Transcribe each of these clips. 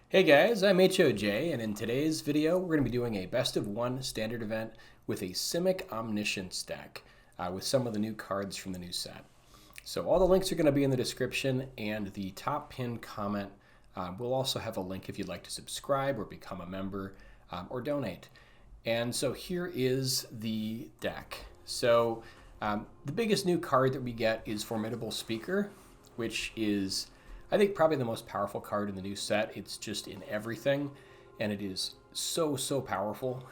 Hey guys, I'm HOJ, and in today's video, we're going to be doing a best of one standard event with a Simic Omniscience deck with some of the new cards from the new set. So all the links are going to be in the description, and the top pinned comment will also have a link if you'd like to subscribe or become a member or donate. And so here is the deck. So the biggest new card that we get is Formidable Speaker, which is I think probably the most powerful card in the new set. It's just in everything, and it is so powerful.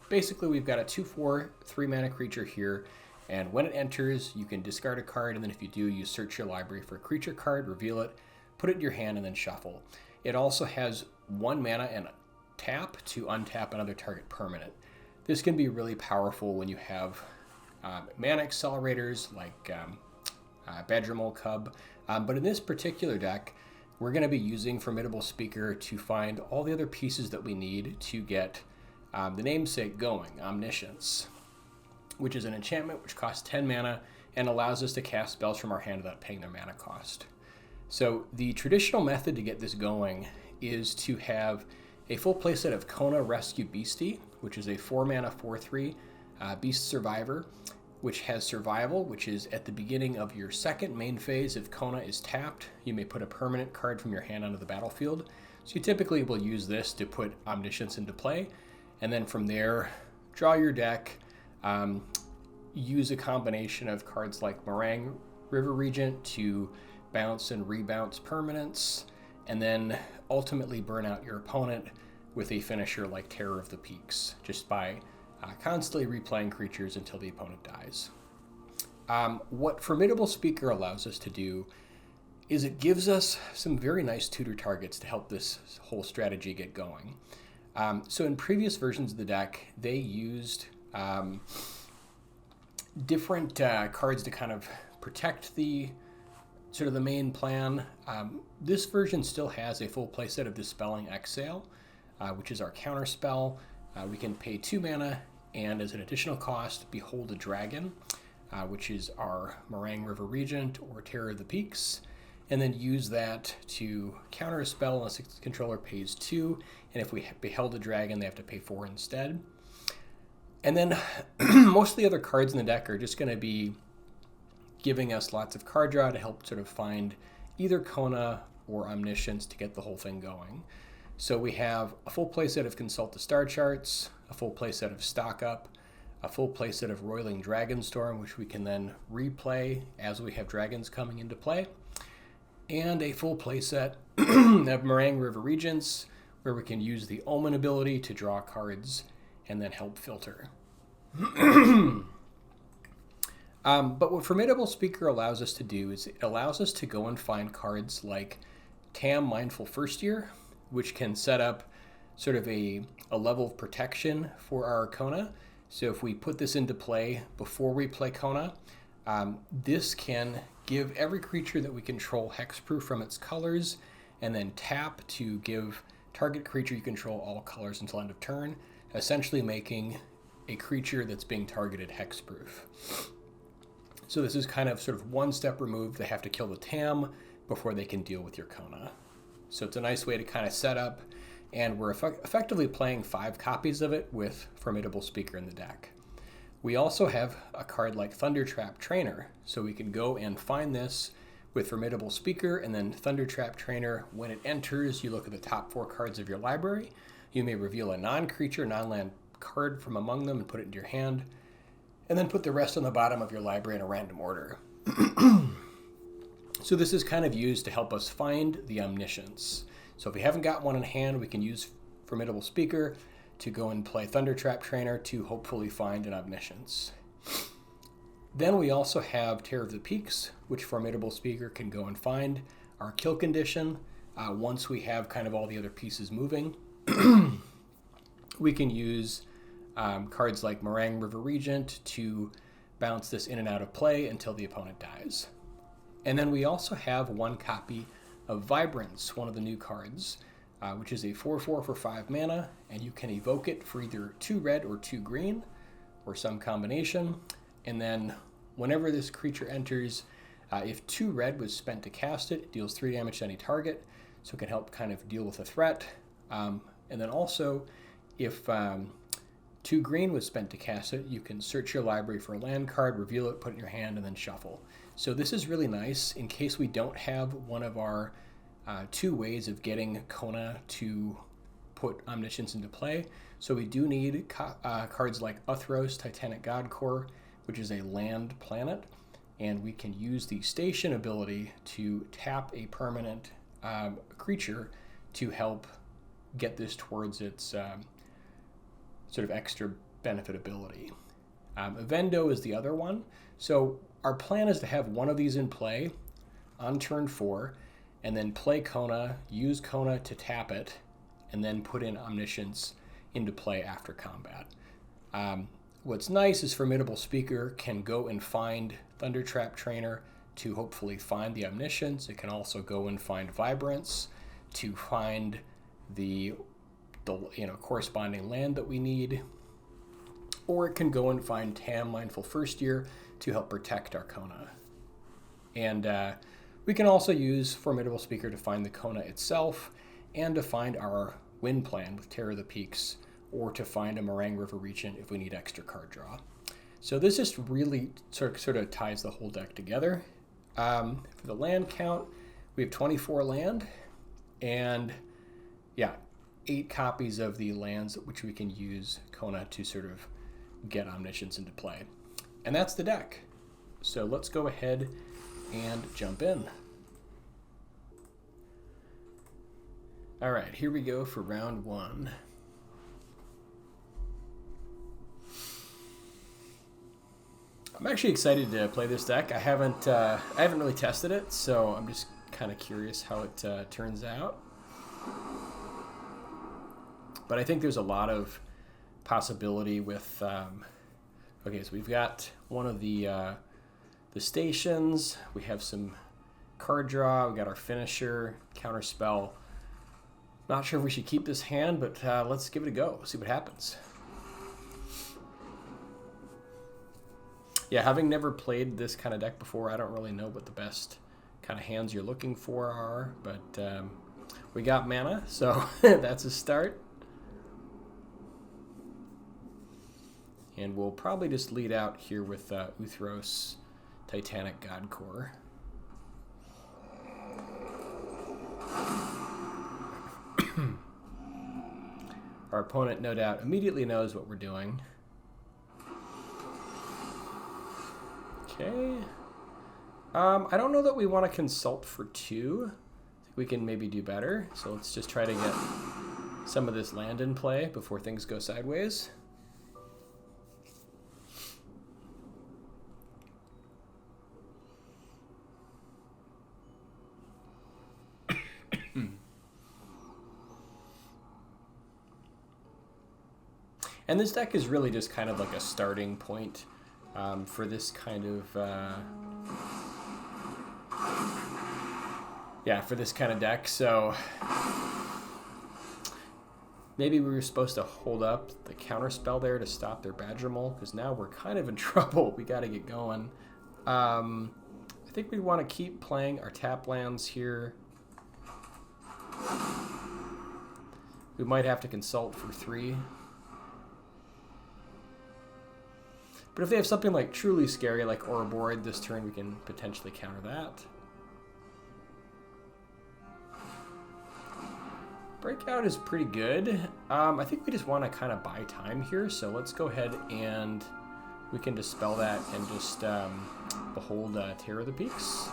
Basically, we've got a 2/4, 3-mana creature here, and when it enters, you can discard a card, and then if you do, you search your library for a creature card, reveal it, put it in your hand, and then shuffle. It also has 1 mana and tap to untap another target permanent. This can be really powerful when you have mana accelerators like Badgermole Cub. But in this particular deck, we're going to be using Formidable Speaker to find all the other pieces that we need to get the namesake going, Omniscience, which is an enchantment which costs 10 mana and allows us to cast spells from our hand without paying their mana cost. So the traditional method to get this going is to have a full playset of Kona Rescue Beastie, which is a 4-mana 4/3 Beast Survivor, which has survival, which is at the beginning of your second main phase. If Kona is tapped, you may put a permanent card from your hand onto the battlefield. So you typically will use this to put Omniscience into play, and then from there, draw your deck, use a combination of cards like Marang, River Regent to bounce and rebounce permanents, and then ultimately burn out your opponent with a finisher like Terror of the Peaks, just by constantly replaying creatures until the opponent dies. What Formidable Speaker allows us to do is it gives us some very nice tutor targets to help this whole strategy get going. So in previous versions of the deck, they used different cards to kind of protect the sort of the main plan. This version still has a full playset of Dispelling Exhale, which is our counter spell. We can pay 2 mana and as an additional cost, Behold a Dragon, which is our Marang River Regent or Terror of the Peaks, and then use that to counter a spell unless the controller pays 2, and if we Beheld a Dragon, they have to pay 4 instead. And then most of the other cards in the deck are just going to be giving us lots of card draw to help sort of find either Kona or Omniscience to get the whole thing going. So we have a full playset of Consult the Star Charts, a full playset of Stock Up, a full playset of Roiling Dragonstorm, which we can then replay as we have dragons coming into play, and a full playset of Marang River Regents, where we can use the Omen ability to draw cards and then help filter. But what Formidable Speaker allows us to do is it allows us to go and find cards like Tam Mindful First Year, which can set up sort of a level of protection for our Kona. So if we put this into play before we play Kona, this can give every creature that we control hexproof from its colors, and then tap to give target creature you control all colors until end of turn, essentially making a creature that's being targeted hexproof. So this is kind of sort of one step removed. They have to kill the Tam before they can deal with your Kona. So it's a nice way to kind of set up, and we're effectively playing 5 copies of it with Formidable Speaker in the deck. We also have a card like Thundertrap Trainer, so we can go and find this with Formidable Speaker, and then Thundertrap Trainer, when it enters, you look at the top 4 cards of your library. You may reveal a non-creature, non-land card from among them and put it into your hand, and then put the rest on the bottom of your library in a random order. So this is kind of used to help us find the Omniscience. So if we haven't got one in hand, we can use Formidable Speaker to go and play Thundertrap Trainer to hopefully find an Omniscience. Then we also have Terror of the Peaks, which Formidable Speaker can go and find our kill condition. Once we have kind of all the other pieces moving, we can use cards like Marang River Regent to bounce this in and out of play until the opponent dies. And then we also have 1 copy of Vibrance, one of the new cards, which is a 4/4 for 5 mana, and you can evoke it for either 2 red or 2 green, or some combination. And then whenever this creature enters, if 2 red was spent to cast it, it deals 3 damage to any target. so it can help kind of deal with a threat. And then also, if 2 green was spent to cast it, you can search your library for a land card, reveal it, put it in your hand, and then shuffle. So this is really nice in case we don't have one of our 2 ways of getting Kona to put Omniscience into play. So we do need cards like Uthros, Titanic, Godcore, which is a land planet, and we can use the station ability to tap a permanent creature to help get this towards its sort of extra benefit ability. Evendo is the other one. So our plan is to have one of these in play on turn 4, and then play Kona, use Kona to tap it, and then put in Omniscience into play after combat. What's nice is Formidable Speaker can go and find Thundertrap Trainer to hopefully find the Omniscience. It can also go and find Vibrance to find the corresponding land that we need. Or it can go and find Tam, Mindful First Year, to help protect our Kona. And we can also use Formidable Speaker to find the Kona itself, and to find our win plan with Terror of the Peaks, or to find a Marang River Regent if we need extra card draw. So this just really sort of ties the whole deck together. For the land count, we have 24 land, and yeah, 8 copies of the lands which we can use Kona to sort of get Omniscience into play. And that's the deck. So let's go ahead and jump in. All right, here we go for round 1. I'm actually excited to play this deck. I haven't really tested it, so I'm just kind of curious how it turns out. But I think there's a lot of possibility with. Okay, so we've got one of the stations. We have some card draw. We got our finisher, counterspell. Not sure if we should keep this hand, but let's give it a go. See what happens. Yeah, having never played this kind of deck before, I don't really know what the best kind of hands you're looking for are, but we got mana, so that's a start. And we'll probably just lead out here with Uthros, Titanic, Godcore. Our opponent, no doubt, immediately knows what we're doing. Okay. I don't know that we want to consult for 2. I think we can maybe do better. So let's just try to get some of this land in play before things go sideways. And this deck is really just kind of like a starting point for this kind of for this kind of deck. So maybe we were supposed to hold up the counterspell there to stop their Badgermole, because now we're kind of in trouble. We got to get going. I think we want to keep playing our tap lands here. We might have to consult for 3. But if they have something like truly scary, like Ouroboros this turn, we can potentially counter that. Breakout is pretty good. I think we just want to kind of buy time here, so let's go ahead and we can dispel that and just behold Terror of the Peaks.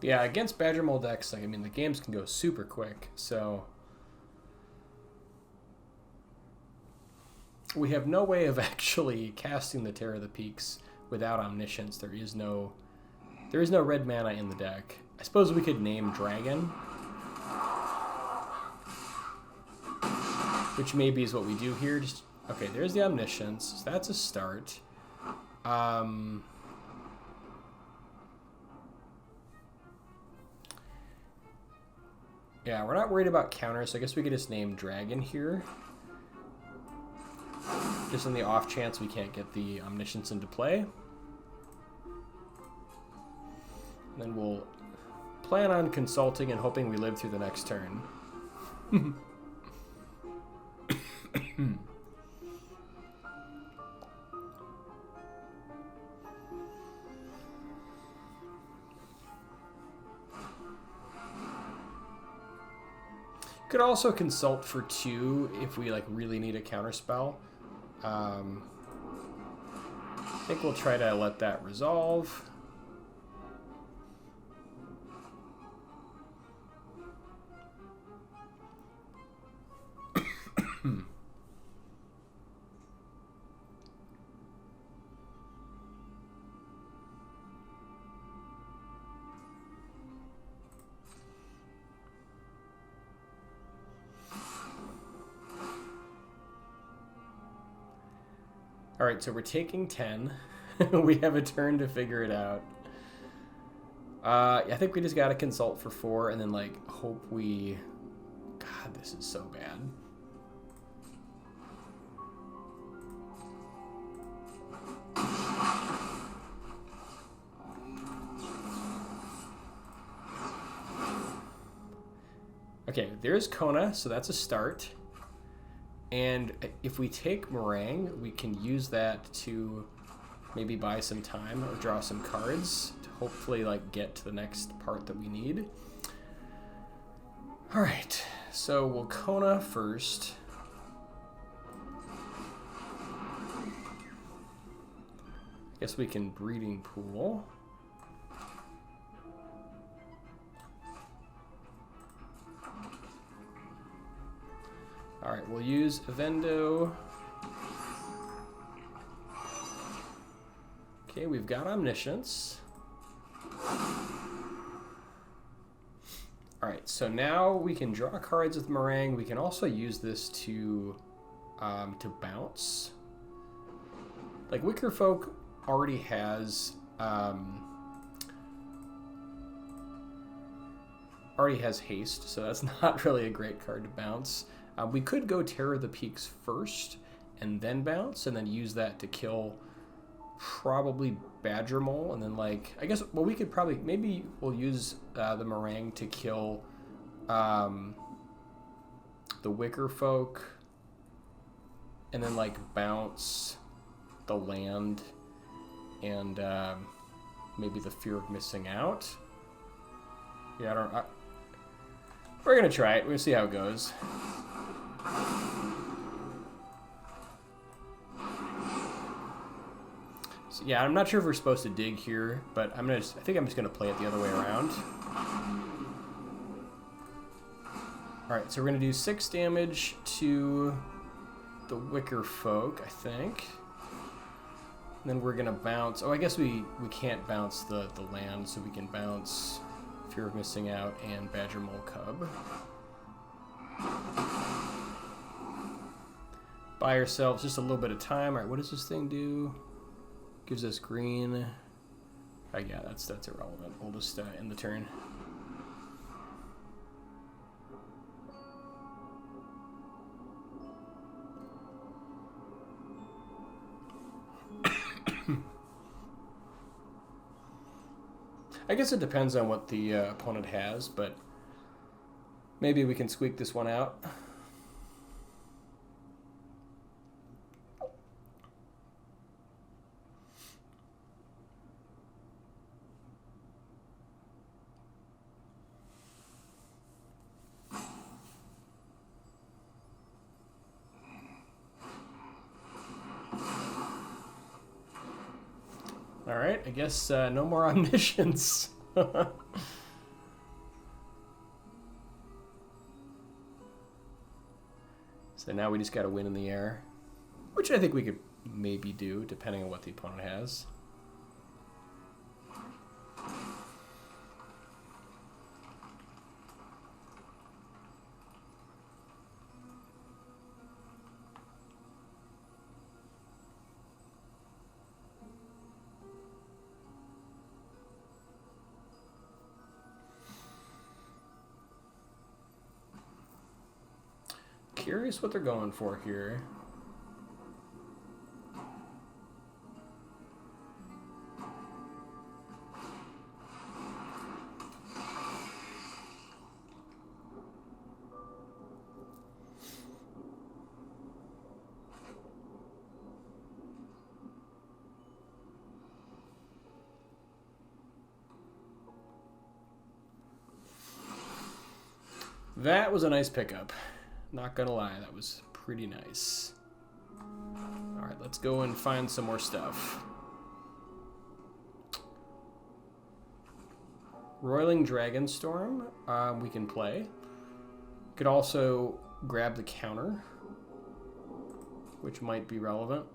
Yeah, against Badgermole decks, like, I mean, the games can go super quick, so we have no way of actually casting the Terror of the Peaks without Omniscience. There is no red mana in the deck. I suppose we could name Dragon, which maybe is what we do here. Just, okay, there's the Omniscience. So that's a start. Yeah, we're not worried about counters, so I guess we could just name Dragon here. Just in the off chance we can't get the Omniscience into play. And then we'll plan on consulting and hoping we live through the next turn. Could also consult for 2 if we like really need a counterspell. I think we'll try to let that resolve. All right, so we're taking 10. We have a turn to figure it out. I think we just got to consult for 4 and then, like, hope we... God, this is so bad. Okay, there's Kona, so that's a start. And if we take Marang, we can use that to maybe buy some time or draw some cards to hopefully like get to the next part that we need. All right, so we'll Kona first. Guess we can Breeding Pool. All right, we'll use Evendo. Okay, we've got Omniscience. All right, so now we can draw cards with Marang. We can also use this to bounce. Like Wickerfolk already has haste, so that's not really a great card to bounce. We could go Terror of the Peaks first and then bounce and then use that to kill probably Badger Mole and then like, I guess, well, we could probably, maybe we'll use the Marang to kill the Wickerfolk and then like bounce the land and maybe the Fear of Missing Out. Yeah, we're going to try it. We'll see how it goes. So, yeah, I'm not sure if we're supposed to dig here, but I think I'm just gonna play it the other way around. All right, so we're gonna do 6 damage to the Wickerfolk, I think. And then we're gonna bounce. Oh, I guess we can't bounce the land, so we can bounce Fear of Missing Out and Badger Mole Cub. Buy ourselves just a little bit of time. All right, what does this thing do? Gives us green. Oh, yeah, that's irrelevant. We'll just end the turn. I guess it depends on what the opponent has, but maybe we can squeak this one out. All right, I guess no more Omniscience. So now we just got to win in the air, which I think we could maybe do, depending on what the opponent has. Curious what they're going for here. That was a nice pickup. Not gonna lie, that was pretty nice. Alright, let's go and find some more stuff. Roiling Dragonstorm, we can play. Could also grab the counter, which might be relevant.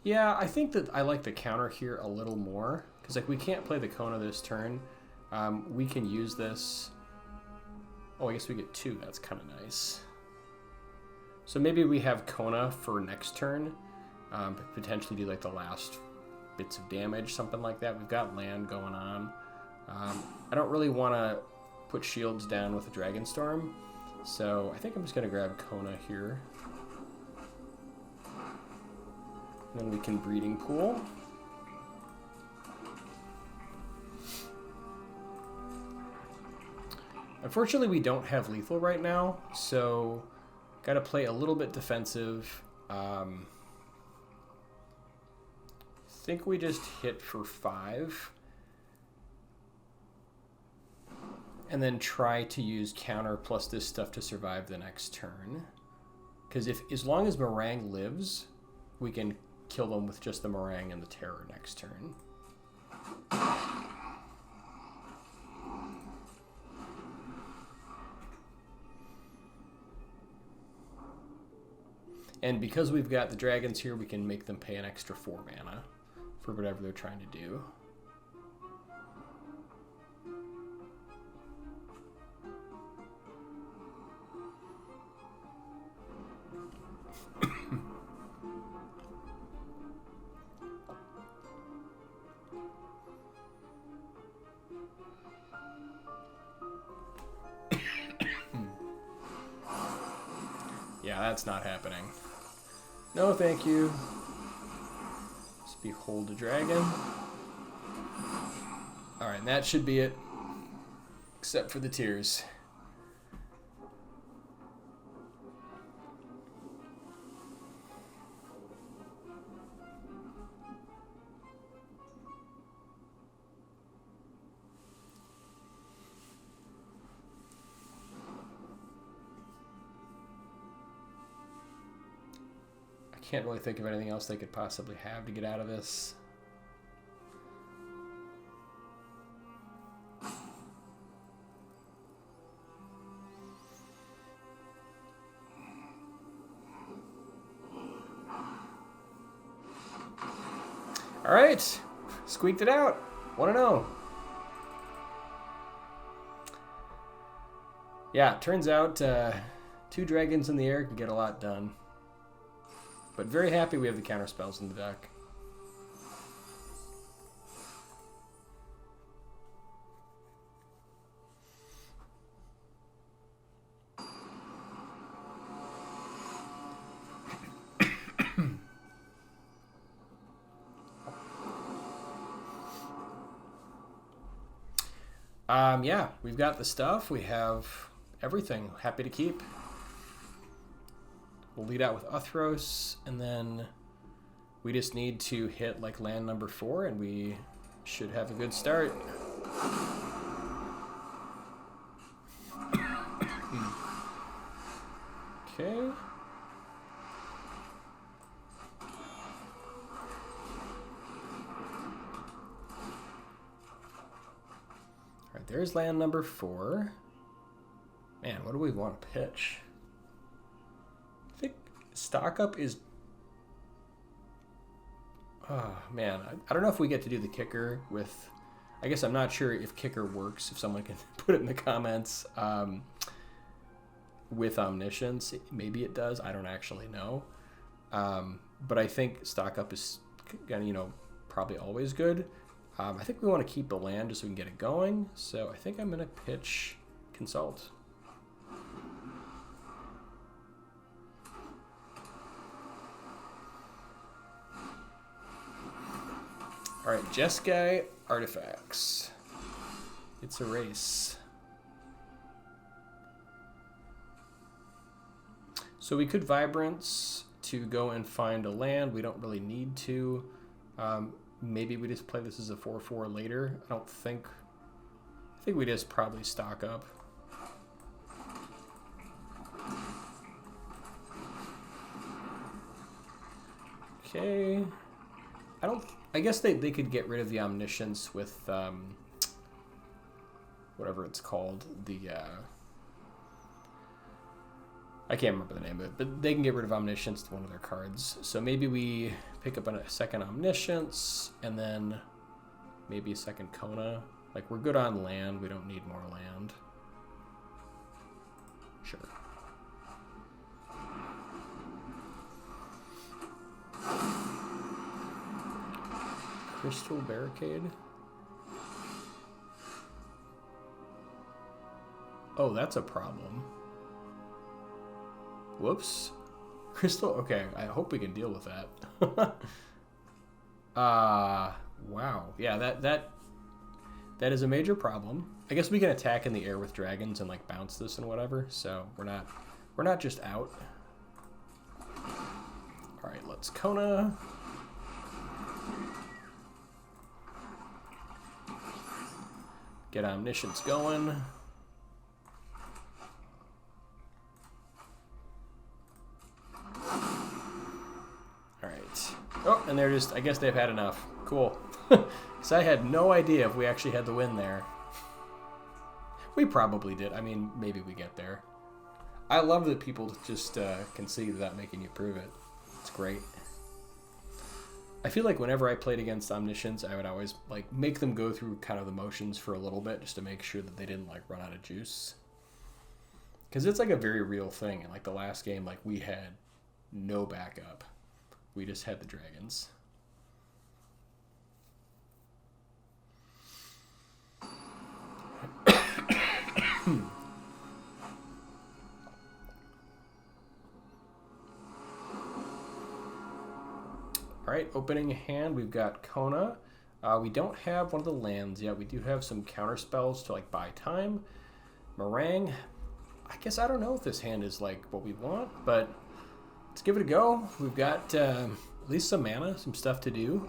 Yeah, I think that I like the counter here a little more, because like we can't play the Kona this turn. We can use this. Oh, I guess we get 2. That's kind of nice. So maybe we have Kona for next turn. Potentially do like the last bits of damage, something like that. We've got land going on. I don't really want to put shields down with a Dragonstorm, so I think I'm just going to grab Kona here. Then we can Breeding Pool. Unfortunately, we don't have lethal right now, so got to play a little bit defensive. Think we just hit for 5. And then try to use counter plus this stuff to survive the next turn. Because as long as Marang lives, we can kill them with just the Marang and the Terror next turn. And because we've got the dragons here, we can make them pay an extra 4 mana for whatever they're trying to do. Yeah, that's not happening. No, thank you. Let's behold a dragon. Alright, and that should be it. Except for the tears. Can't really think of anything else they could possibly have to get out of this. All right, squeaked it out. 1-0. Yeah, turns out 2 dragons in the air can get a lot done. But very happy we have the counter spells in the deck. Yeah, we've got the stuff. We have everything. Happy to keep. We'll lead out with Uthros, and then we just need to hit like land number 4, and we should have a good start. Okay. Alright, there's land number 4. Man, what do we want to pitch? I think stock up is... Oh, man. I don't know if we get to do the kicker with... I guess I'm not sure if kicker works, if someone can put it in the comments. With Omniscience, maybe it does. I don't actually know. But I think stock up is, you know, probably always good. I think we want to keep the land just so we can get it going. So I think I'm going to pitch Consult. All right, Jeskai artifacts. It's a race. So we could Vibrance to go and find a land. We don't really need to. Maybe we just play this as a 4/4 later. I think we just probably stock up. Okay. I guess they could get rid of the Omniscience with whatever it's called. I can't remember the name of it, but they can get rid of Omniscience to one of their cards. So maybe we pick up a second Omniscience and then maybe a second Kona. Like, we're good on land. We don't need more land. Sure. Crystal Barricade. Oh, that's a problem. Whoops. Crystal, okay, I hope we can deal with that. Wow. Yeah, that is a major problem. I guess we can attack in the air with dragons and like bounce this and whatever, so we're not just out. Alright, let's Kona. Get Omniscience going. Oh, and they're just, I guess they've had enough. Cool. Because I had no idea if we actually had the win there. We probably did. I mean, maybe we get there. I love that people just concede without making you prove it. It's great. I feel like whenever I played against Omniscience, I would always like make them go through kind of the motions for a little bit just to make sure that they didn't like run out of juice. Because it's like a very real thing. And like the last game, like we had no backup. We just had the dragons. All right, opening hand, we've got Kona. We don't have one of the lands yet. We do have some counter spells to like buy time. Marang. I guess I don't know if this hand is like what we want, but let's give it a go. We've got at least some mana, some stuff to do.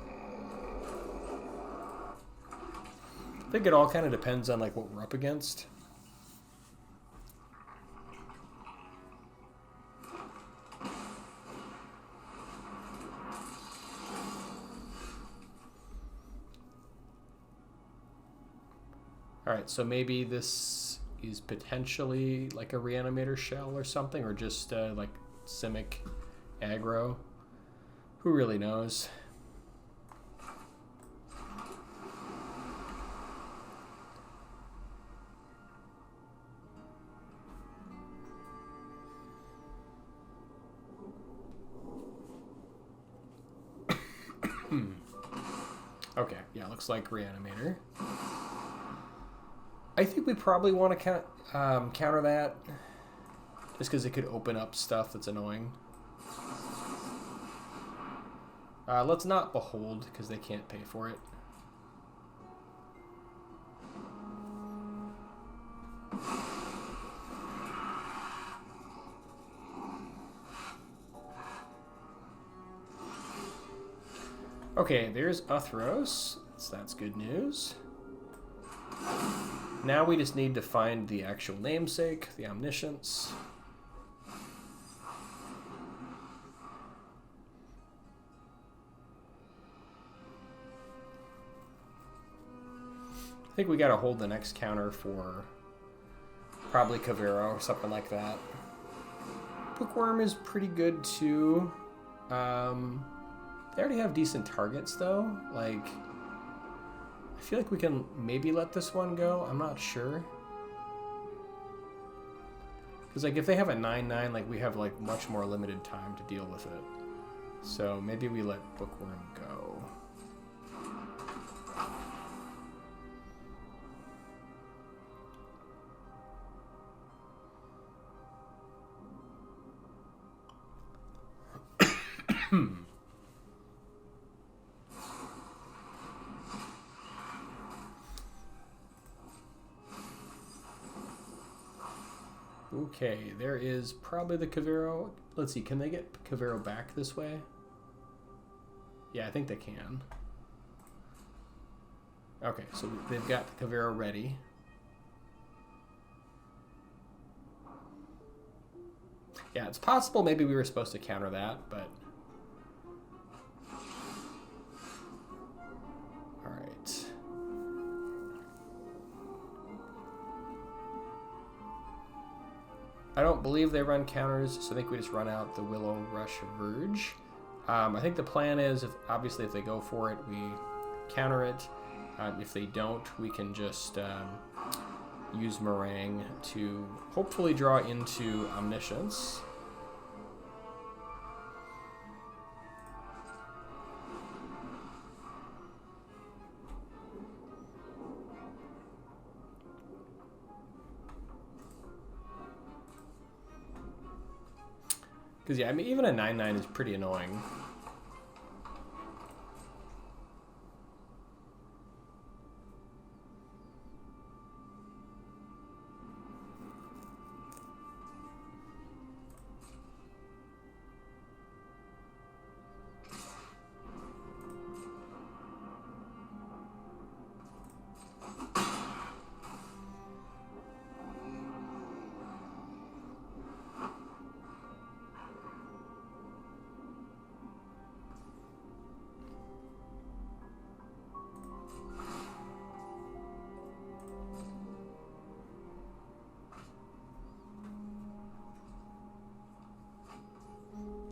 I think it all kind of depends on like what we're up against. Alright, so maybe this is potentially like a Reanimator shell or something, or just like Simic Aggro. Who really knows? Okay, yeah, looks like Reanimator. I think we probably want to counter that, just because it could open up stuff that's annoying. Let's not Behold, because they can't pay for it. Okay, there's Uthros, so that's good news. Now we just need to find the actual namesake, the Omniscience. I think we gotta hold the next counter for probably Cavern or something like that. Bookworm is pretty good too. They already have decent targets though. Like, I feel like we can maybe let this one go. I'm not sure. Because like if they have a 9/9, like we have like much more limited time to deal with it. So maybe we let Bookworm go. Okay, there is probably the Cavero. Let's see, can they get Cavero back this way? Yeah, I think they can. Okay, so they've got the Cavero ready. Yeah, it's possible maybe we were supposed to counter that, but... Alright. I don't believe they run counters, so I think we just run out the Willowrush Verge. I think the plan is, obviously if they go for it, we counter it. If they don't, we can just use Marang to hopefully draw into Omniscience. Because, yeah, I mean, even a 9/9 is pretty annoying.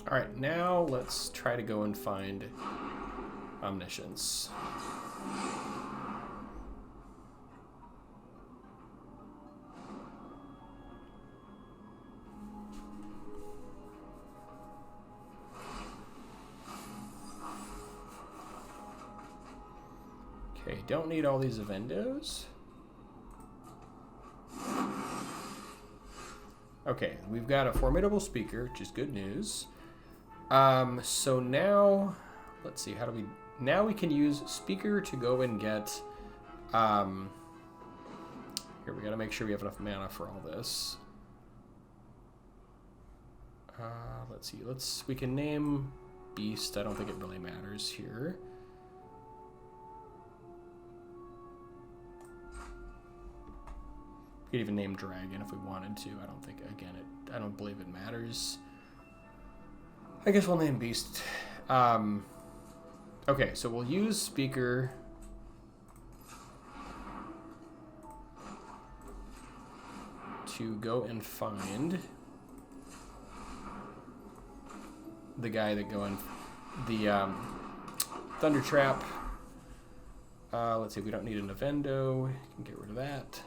All right, now let's try to go and find Omniscience. Okay, don't need all these Evendos. Okay, we've got a formidable speaker, which is good news. So now, let's see, how do we... Now we can use speaker to go and get... Here, we gotta make sure we have enough mana for all this. Let's see, we can name Beast. I don't think it really matters here. We could even name Dragon if we wanted to. I don't think, again, I don't believe it matters. I guess we'll name Beast. Okay, so we'll use Speaker to go and find the guy that go in the Thundertrap. Let's see, we don't need an Evendo. We can get rid of that.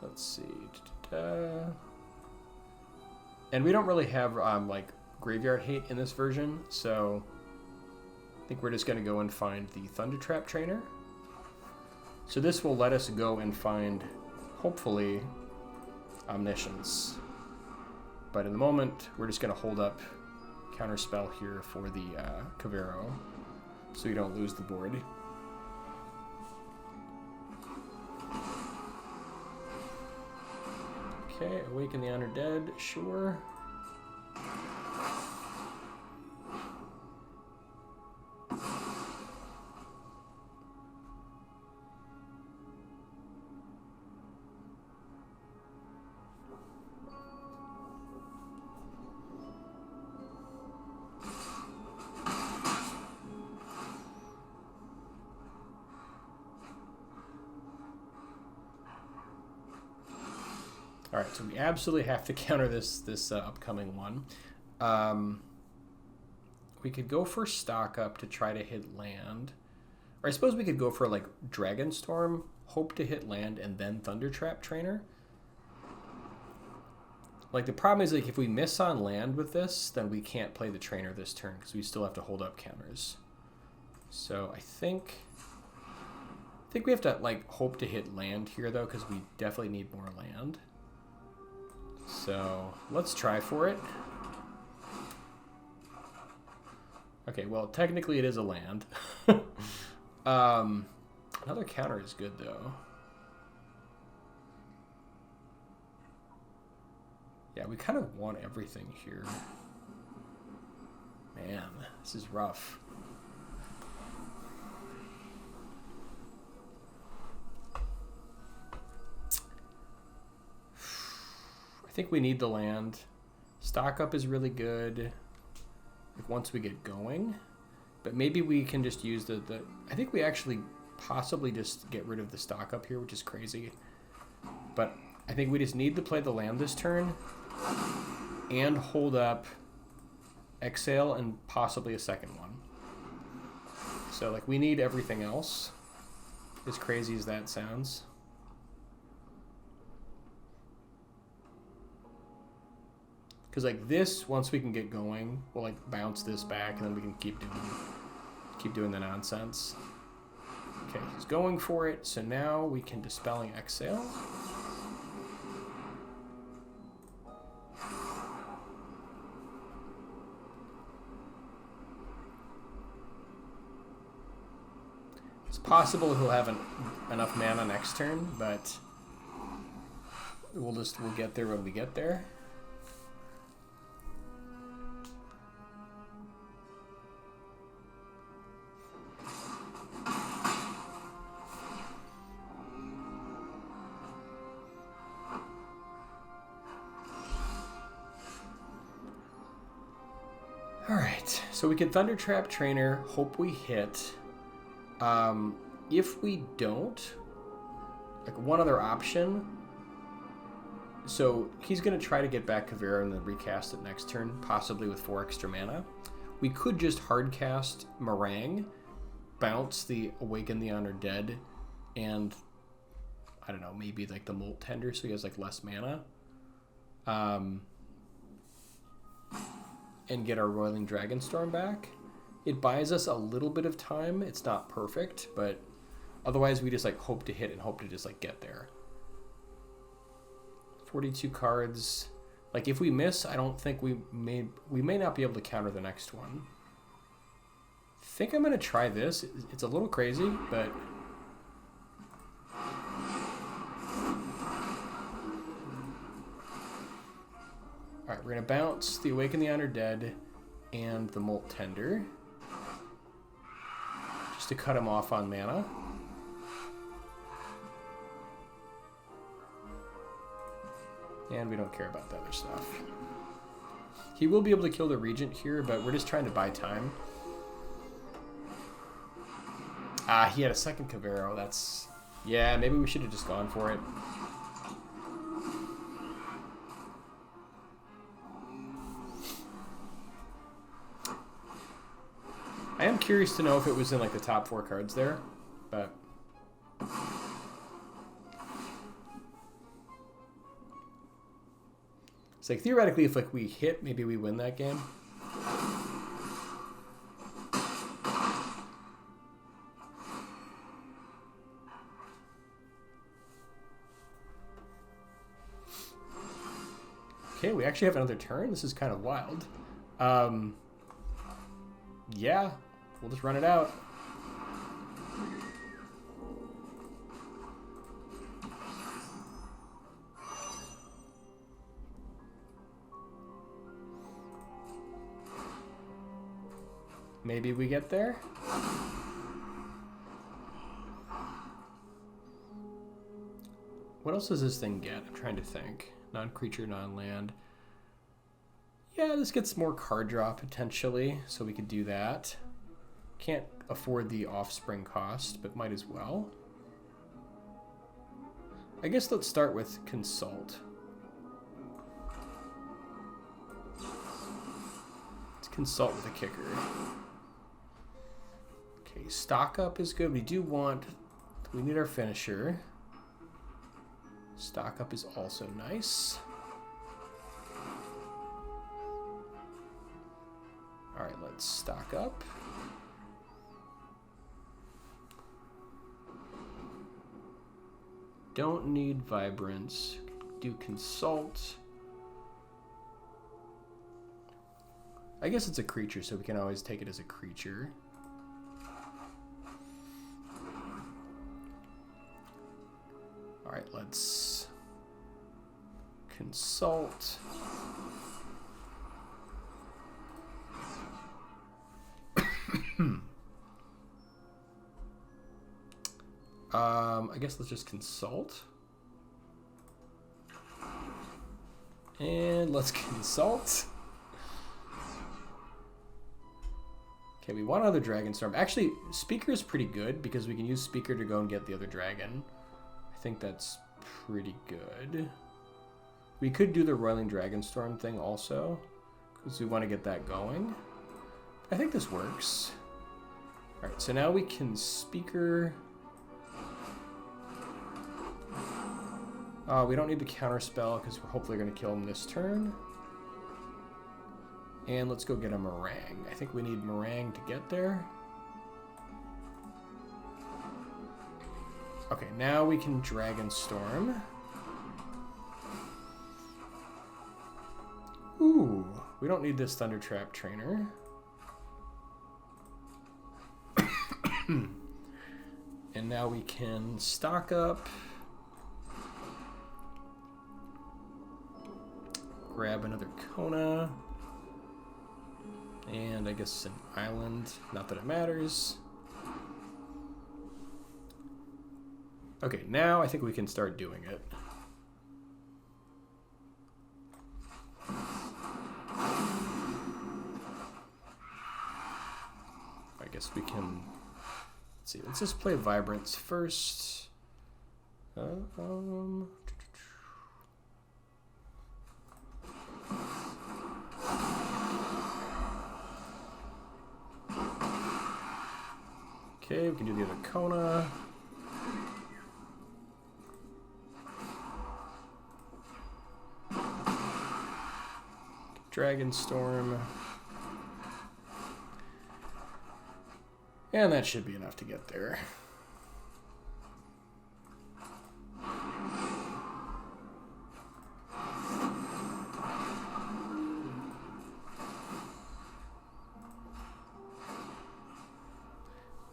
Let's see. And we don't really have like graveyard hate in this version, so I think we're just going to go and find the Thundertrap Trainer. So this will let us go and find, hopefully, Omniscience. But in the moment, we're just going to hold up Counterspell here for the Cavero, so you don't lose the board. Okay, Awaken the Undead, sure. All right, so we absolutely have to counter this upcoming one. We could go for stock up to try to hit land. Or I suppose we could go for like Dragonstorm, hope to hit land, and then Thundertrap Trainer. Like the problem is like if we miss on land with this, then we can't play the trainer this turn because we still have to hold up counters. So I think we have to like hope to hit land here though, because we definitely need more land. So let's try for it. Okay, well, technically it is a land. Another counter is good, though. Yeah, we kind of want everything here. Man, this is rough. I think we need the land. Stock up is really good once we get going. But maybe we can just use the I think we actually possibly just get rid of the stock up here, which is crazy. But I think we just need to play the land this turn and hold up Exhale and possibly a second one. So like we need everything else, as crazy as that sounds. Because like this, once we can get going, we'll like bounce this back and then we can keep doing the nonsense. Okay, he's going for it. So now we can Dispelling Exhale. It's possible he'll have enough mana next turn, but we'll get there when we get there. Alright, so we can Thundertrap Trainer, hope we hit. If we don't, like one other option, so he's going to try to get back Kavera and then recast it next turn, possibly with 4 extra mana. We could just hardcast Marang, bounce the Awaken the Undead, and I don't know, maybe like the Molt Tender so he has like less mana. And get our Roiling Dragonstorm back. It buys us a little bit of time. It's not perfect, but otherwise we just like hope to hit and hope to just like get there. 42 cards. Like if we miss, I don't think we may not be able to counter the next one. I think I'm gonna try this. It's a little crazy, but alright, we're gonna bounce the Awaken the Undead and the Molt Tender. To cut him off on mana. And we don't care about the other stuff. He will be able to kill the Regent here, but we're just trying to buy time. Ah, he had a second Kavera. That's... yeah, maybe we should have just gone for it. I am curious to know if it was in like the top 4 cards there, but it's like theoretically if like we hit, maybe we win that game. Okay, we actually have another turn. This is kind of wild. Yeah. We'll just run it out. Maybe we get there. What else does this thing get? I'm trying to think. Non-creature, non-land. Yeah, this gets more card draw potentially, so we could do that. Can't afford the offspring cost, but might as well. I guess let's start with Consult. Let's Consult with a kicker. Okay, stock up is good. We need our finisher. Stock up is also nice. Alright, let's stock up. Don't need Vibrance. Do Consult. I guess it's a creature, so we can always take it as a creature. All right, let's consult. I guess let's just consult. And let's consult. Okay, we want another Dragonstorm. Actually, Speaker is pretty good because we can use Speaker to go and get the other dragon. I think that's pretty good. We could do the Roiling Dragonstorm thing also because we want to get that going. I think this works. All right, so now we can Speaker. We don't need the counter spell because we're hopefully going to kill him this turn. And let's go get a Marang. I think we need Marang to get there. Okay, now we can Dragonstorm. Ooh, we don't need this Thundertrap Trainer. And now we can stock up. Grab another Kona. And I guess an island. Not that it matters. Okay, now I think we can start doing it. I guess we can... Let's see, let's just play Vibrance first. Okay, we can do the other Kona. Dragonstorm. And that should be enough to get there.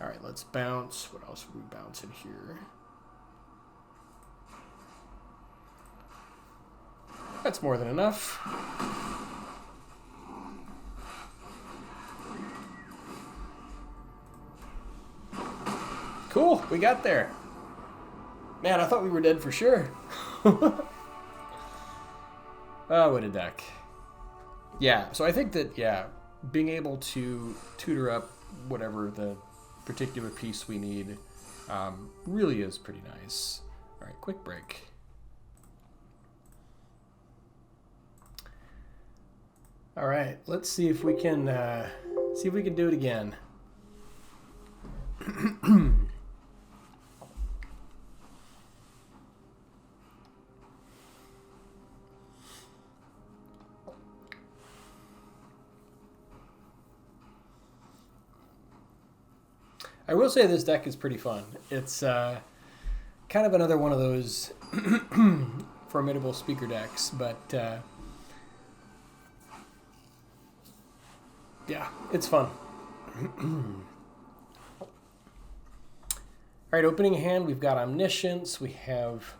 All right, let's bounce. What else would we bounce in here? That's more than enough. Cool, we got there. Man, I thought we were dead for sure. Oh, what a deck. Yeah, so I think that, yeah, being able to tutor up whatever the particular piece we need really is pretty nice. All right, quick break. All right, let's see if we can do it again. I will say this deck is pretty fun. It's kind of another one of those formidable speaker decks, but yeah, it's fun. All right, opening hand, we've got Omniscience, we have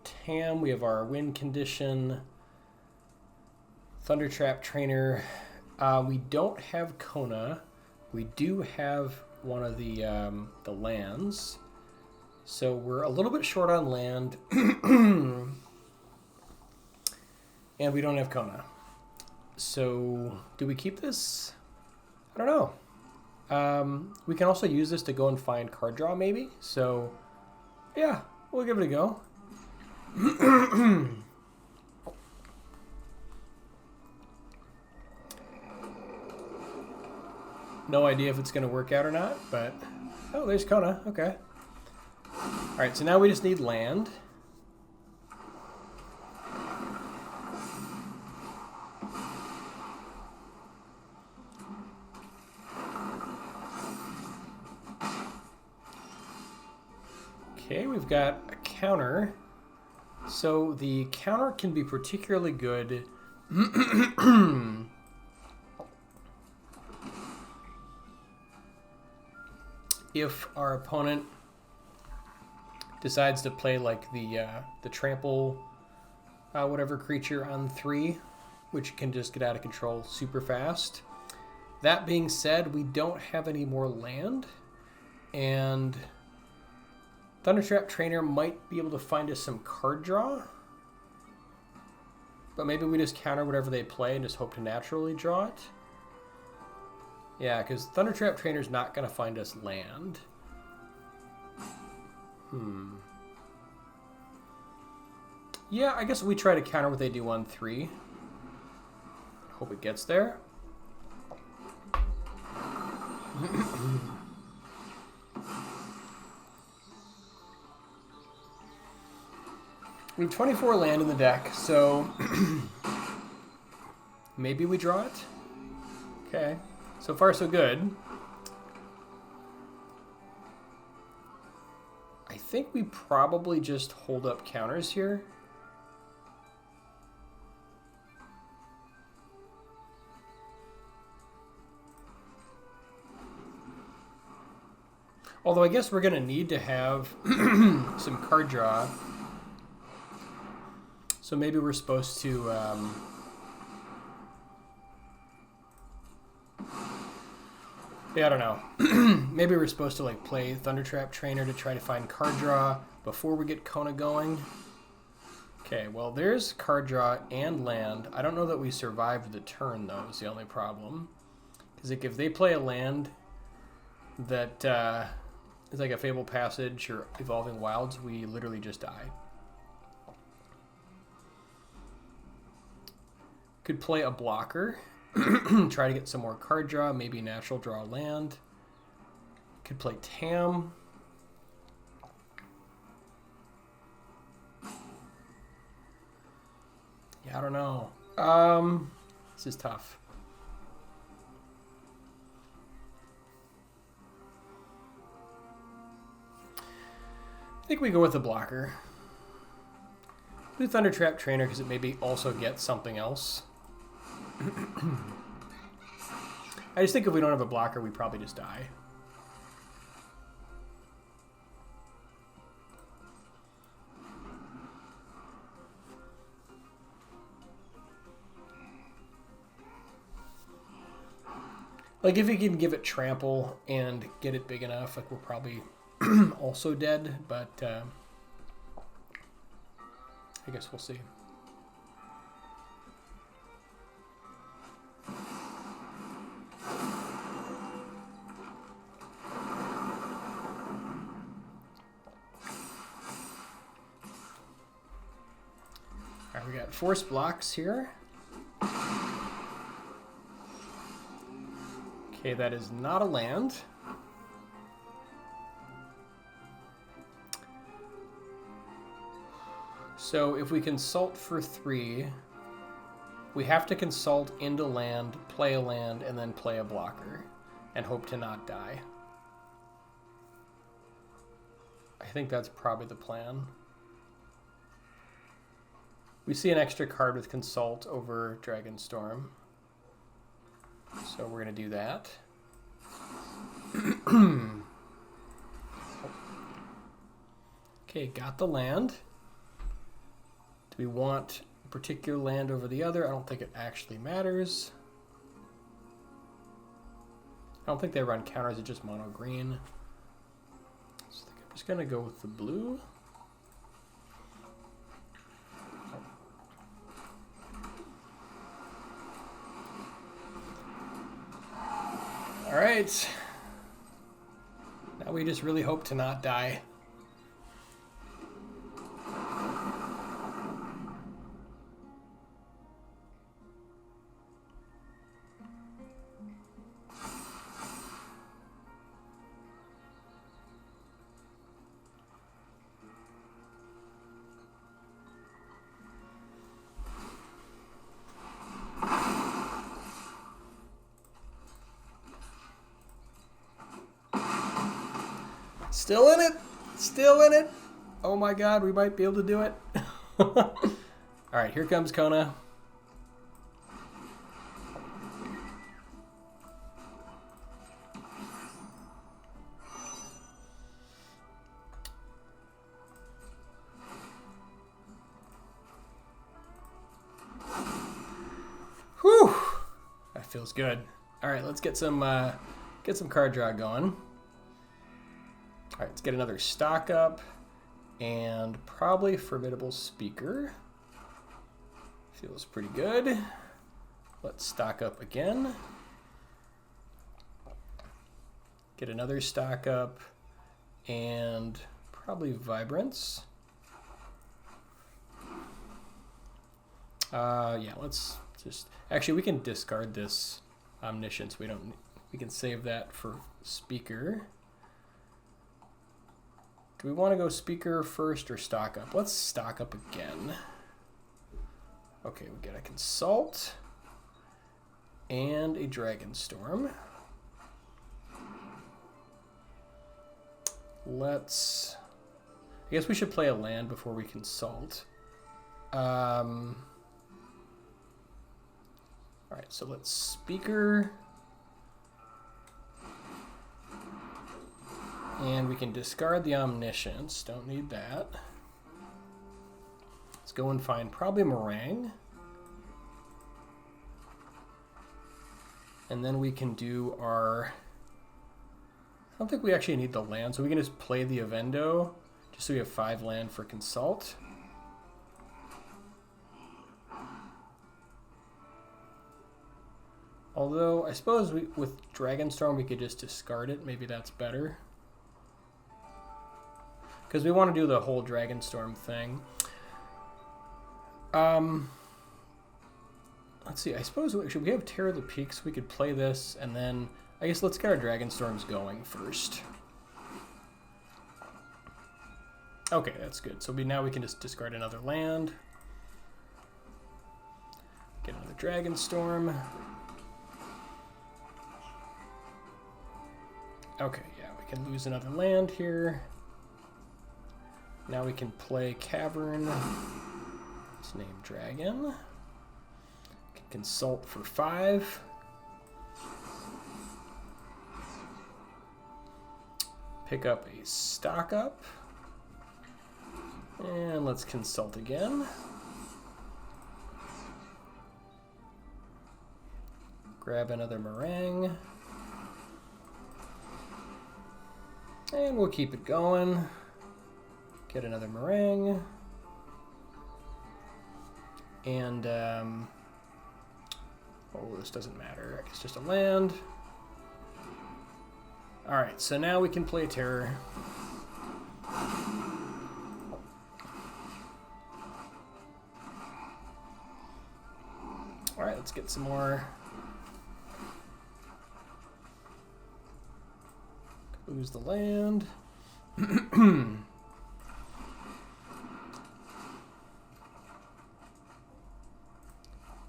Tam, we have our win condition, Thundertrap Trainer. We don't have Kona. We do have one of the lands, so we're a little bit short on land, and we don't have Kona. So do we keep this? I don't know. We can also use this to go and find card draw maybe, so yeah, we'll give it a go. No idea if it's going to work out or not, but... Oh, there's Kona. Okay. All right, so now we just need land. Okay, we've got a counter. So the counter can be particularly good... if our opponent decides to play like the trample whatever creature on 3, which can just get out of control super fast. That being said, we don't have any more land, and Thundertrap Trainer might be able to find us some card draw, but maybe we just counter whatever they play and just hope to naturally draw it. Yeah, because Thundertrap Trainer's not going to find us land. Yeah, I guess we try to counter what they do on 3. Hope it gets there. We have 24 land in the deck, so maybe we draw it. Okay, so far so good. I think we probably just hold up counters here. Although I guess we're going to need to have some card draw. So maybe we're supposed to... yeah, I don't know. Maybe we're supposed to like play Thundertrap Trainer to try to find card draw before we get Kona going. Okay, well there's card draw and land. I don't know that we survived the turn though, is the only problem. Because like, if they play a land that is like a Fable Passage or Evolving Wilds, we literally just die. Could play a blocker. Try to get some more card draw, maybe natural draw land. Could play Tam. Yeah, I don't know. This is tough. I think we go with the blocker. Do Thundertrap Trainer because it maybe also gets something else. I just think if we don't have a blocker, we probably just die. Like if we can give it trample and get it big enough, like we're probably also dead, but I guess we'll see. Alright, we got force blocks here. Okay, that is not a land. So if we consult for 3, we have to consult into land, play a land, and then play a blocker, and hope to not die. I think that's probably the plan. We see an extra card with consult over Dragonstorm. So we're going to do that. Okay, got the land. Do we want a particular land over the other? I don't think it actually matters. I don't think they run counters, it's just mono green. So I think I'm just going to go with the blue. All right. Now we just really hope to not die. Still in it. Still in it. Oh my god, we might be able to do it. All right, here comes Kona. feels good. All right, let's get some card draw going. All right, let's get another stock up, and probably Formidable Speaker. Feels pretty good. Let's stock up again. Get another stock up, and probably Vibrance. Yeah, let's just... Actually, we can discard this Omniscience. We can save that for Speaker. Do we want to go Speaker first or stock up? Let's stock up again. Okay, we get a Consult and a Dragonstorm. Let's... I guess we should play a land before we Consult. Alright, so let's Speaker. And we can discard the Omniscience. Don't need that. Let's go and find probably Marang. And then we can do our... I don't think we actually need the land, so we can just play the Evendo, just so we have 5 land for Consult. Although, I suppose with Dragonstorm we could just discard it. Maybe that's better. Because we want to do the whole Dragonstorm thing. Let's see, I suppose we have Terror of the Peaks. We could play this, and then I guess let's get our Dragonstorms going first. Okay, that's good. So now we can just discard another land. Get another Dragonstorm. Okay, yeah, we can lose another land here. Now we can play Cavern. Let's name Dragon. Can Consult for 5. Pick up a stock up. And let's Consult again. Grab another Marang. And we'll keep it going. Get another Marang. And, oh, this doesn't matter. It's just a land. Alright, so now we can play Terror. Alright, let's get some more. Lose the land.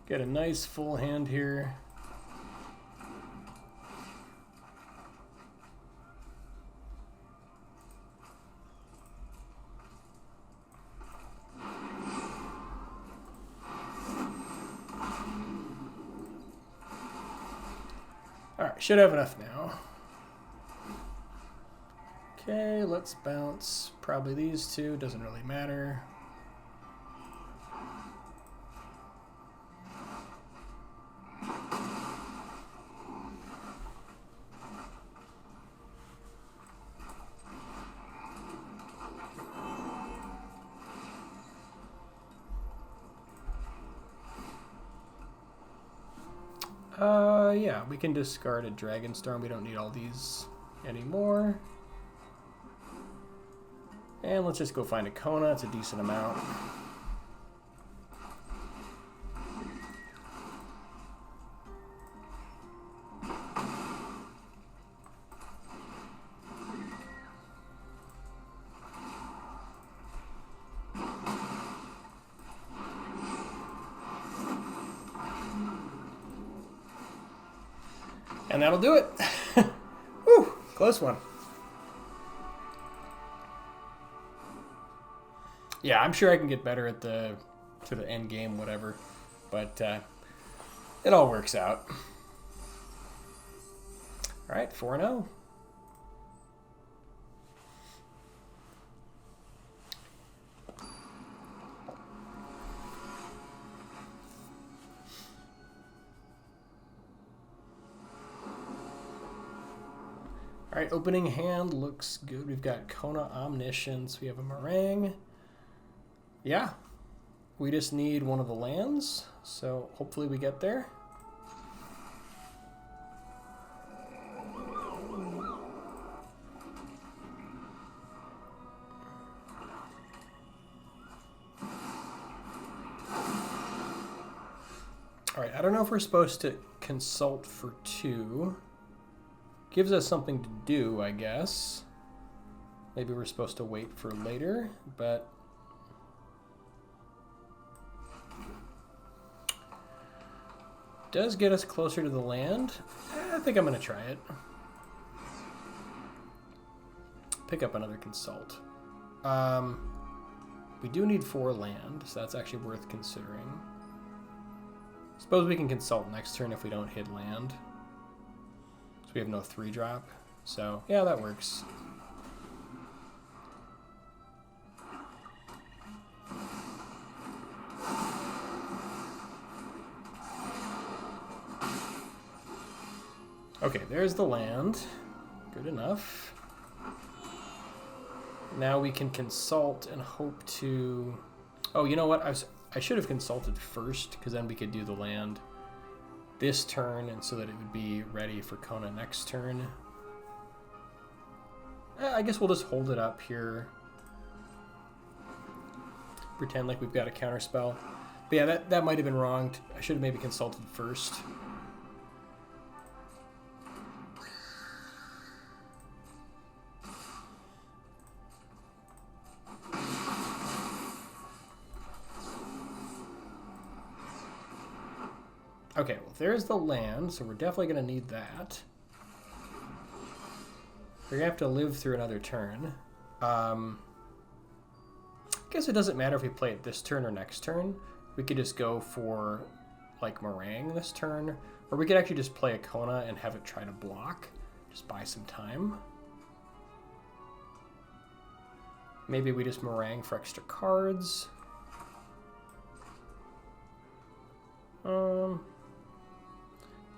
Get a nice full hand here. Alright, should have enough now. Okay, let's bounce probably these two, doesn't really matter. Yeah, we can discard a Dragonstorm. We don't need all these anymore. And let's just go find a Kona. It's a decent amount. And that'll do it. Whew, close one. Yeah, I'm sure I can get better at to the end game, whatever. But it all works out. All right, 4-0. Alright, opening hand looks good. We've got Kona Omniscience. We have a Marang. Yeah. We just need one of the lands, so hopefully we get there. Alright, I don't know if we're supposed to consult for 2. Gives us something to do, I guess. Maybe we're supposed to wait for later, but... does get us closer to the land. I think I'm going to try it. Pick up another consult. We do need 4 land, so that's actually worth considering. Suppose we can consult next turn if we don't hit land. So we have no 3-drop. So, yeah, that works. Okay, there's the land. Good enough. Now we can consult and hope to... Oh, you know what? I should have consulted first, because then we could do the land this turn, and so that it would be ready for Kona next turn. I guess we'll just hold it up here. Pretend like we've got a counterspell. But yeah, that might have been wrong. I should have maybe consulted first. Okay, well, there's the land, so we're definitely going to need that. We're going to have to live through another turn. I guess it doesn't matter if we play it this turn or next turn. We could just go for, like, Marang this turn. Or we could actually just play a Kona and have it try to block. Just buy some time. Maybe we just Marang for extra cards.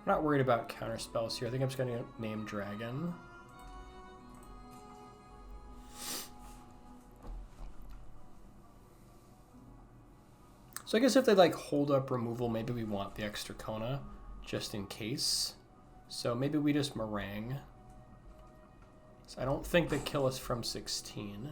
I'm not worried about counter spells here. I think I'm just going to name Dragon. So I guess if they like hold up removal, maybe we want the extra Kona just in case. So maybe we just Marang. So I don't think they kill us from 16.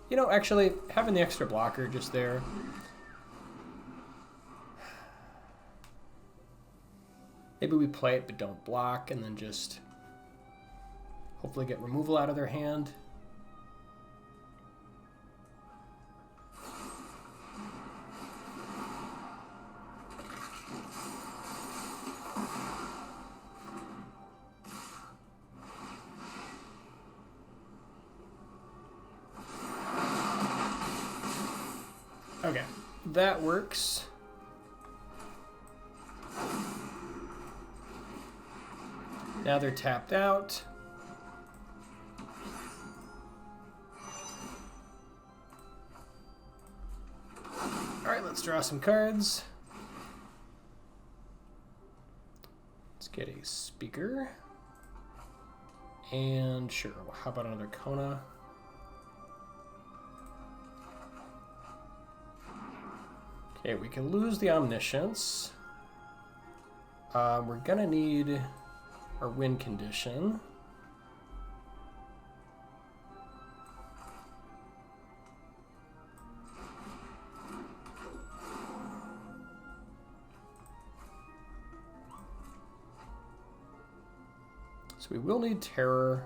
You know, actually, having the extra blocker just there. Maybe we play it but don't block, and then just hopefully get removal out of their hand. Okay, that works. Now they're tapped out. All right, let's draw some cards. Let's get a speaker. And sure, how about another Kona? Okay, we can lose the Omniscience. We're gonna need our win condition. So we will need Terror.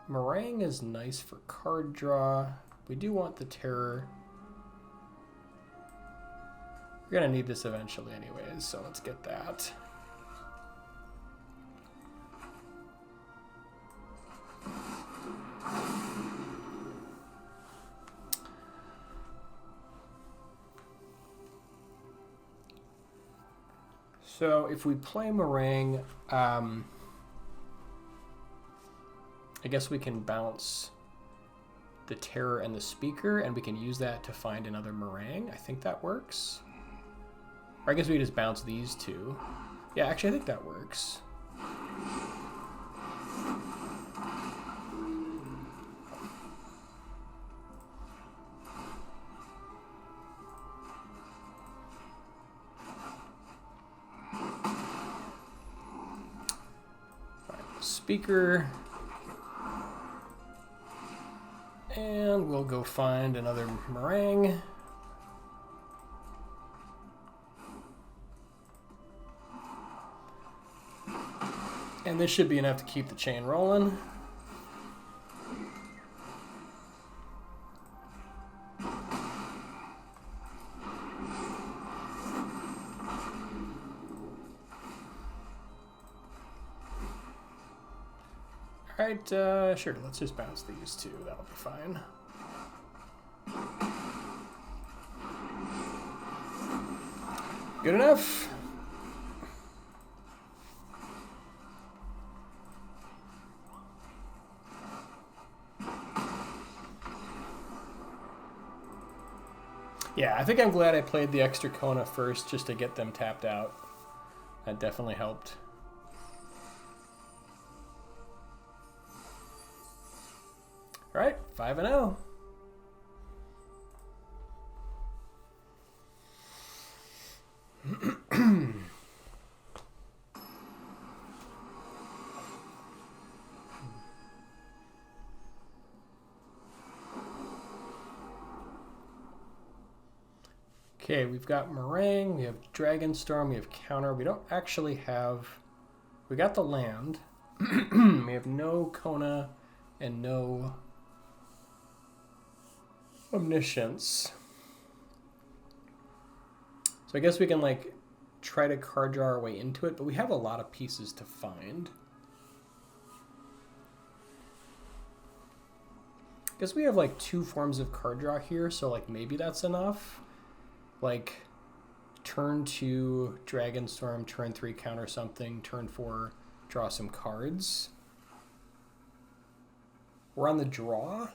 Marang is nice for card draw. We do want the Terror. We're gonna need this eventually anyways, so let's get that. So if we play Marang, I guess we can bounce the Terror and the Speaker, and we can use that to find another Marang. I think that works. Or I guess we just bounce these two. Yeah, actually, I think that works. Speaker, and we'll go find another Marang. And this should be enough to keep the chain rolling. Alright, sure, let's just bounce these two. That'll be fine. Good enough. Yeah, I think I'm glad I played the extra Kona first just to get them tapped out. That definitely helped. All right, 5-0. Okay, we've got Marang, we have Dragonstorm, we have Counter. We don't actually have... We got the land. We have no Kona and no Omniscience. So I guess we can, like, try to card draw our way into it, but we have a lot of pieces to find. I guess we have, like, 2 forms of card draw here, so, like, maybe that's enough. Like, turn 2, Dragonstorm, turn 3, counter something, turn 4, draw some cards. We're on the draw.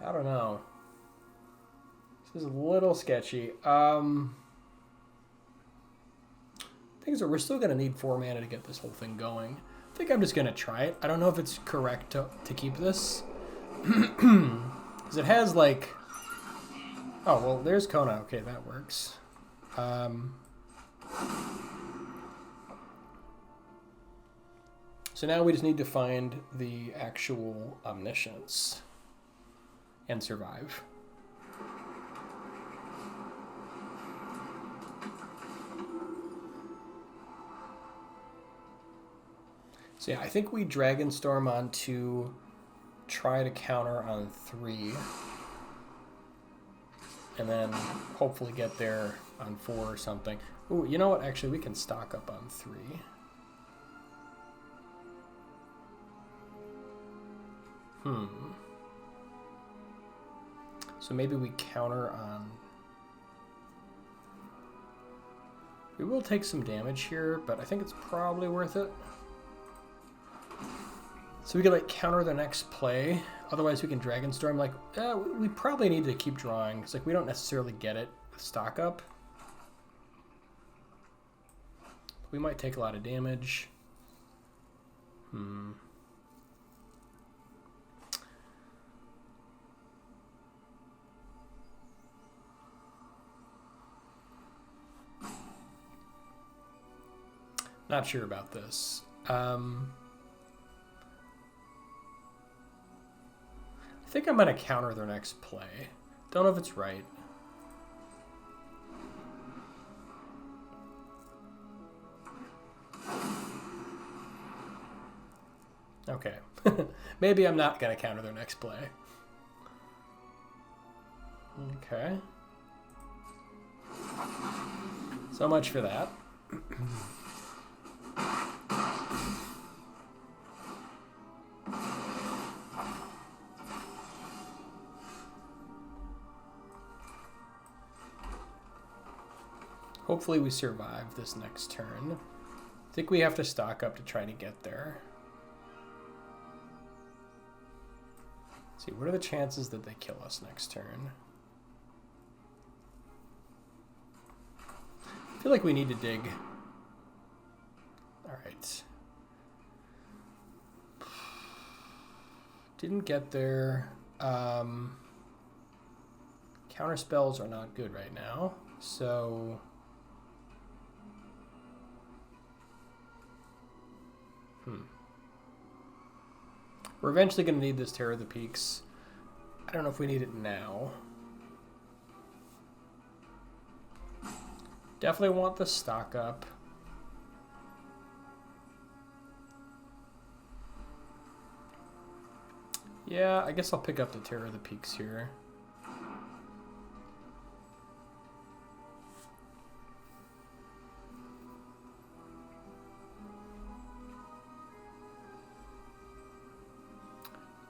I don't know. This is a little sketchy. Things are, we're still going to need 4 mana to get this whole thing going. I think I'm just going to try it. I don't know if it's correct to keep this. Because it has, like... Oh, well, there's Kona. Okay, that works. So now we just need to find the actual Omniscience and survive. So yeah, I think we Dragonstorm on 2, try to counter on 3, and then hopefully get there on 4 or something. Ooh, you know what? Actually, we can stock up on 3. So maybe we counter on... We will take some damage here, but I think it's probably worth it. So we could, like, counter the next play. Otherwise, we can Dragonstorm. Like, we probably need to keep drawing. It's like we don't necessarily get it with stock up. We might take a lot of damage. Not sure about this. I think I'm going to counter their next play. Don't know if it's right. Okay. Maybe I'm not going to counter their next play. Okay. So much for that. Hopefully we survive this next turn. I think we have to stock up to try to get there. Let's see, what are the chances that they kill us next turn? I feel like we need to dig. All right. Didn't get there. Counter spells are not good right now, so we're eventually going to need this Terror of the Peaks. I don't know if we need it now. Definitely want the stock up. Yeah, I guess I'll pick up the Terror of the Peaks here.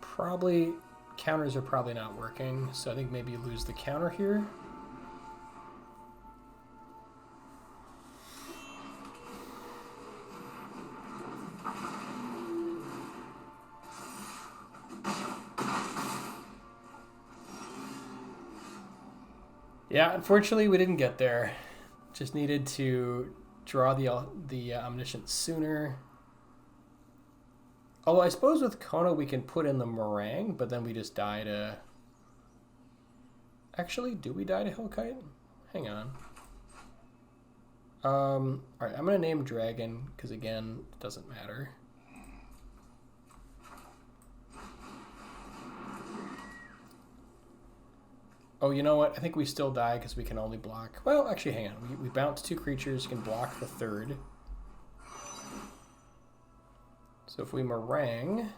Probably, counters are probably not working, so I think maybe lose the counter here. Yeah, unfortunately we didn't get there. Just needed to draw the Omniscience sooner. Although I suppose with Kona we can put in the Marang, but then we just die to... Actually, do we die to Hellkite? Hang on. Alright, I'm going to name Dragon, because again, it doesn't matter. Oh, you know what? I think we still die because we can only block... Well, actually, hang on. We bounce 2 creatures, can block the 3rd. So if we Marang...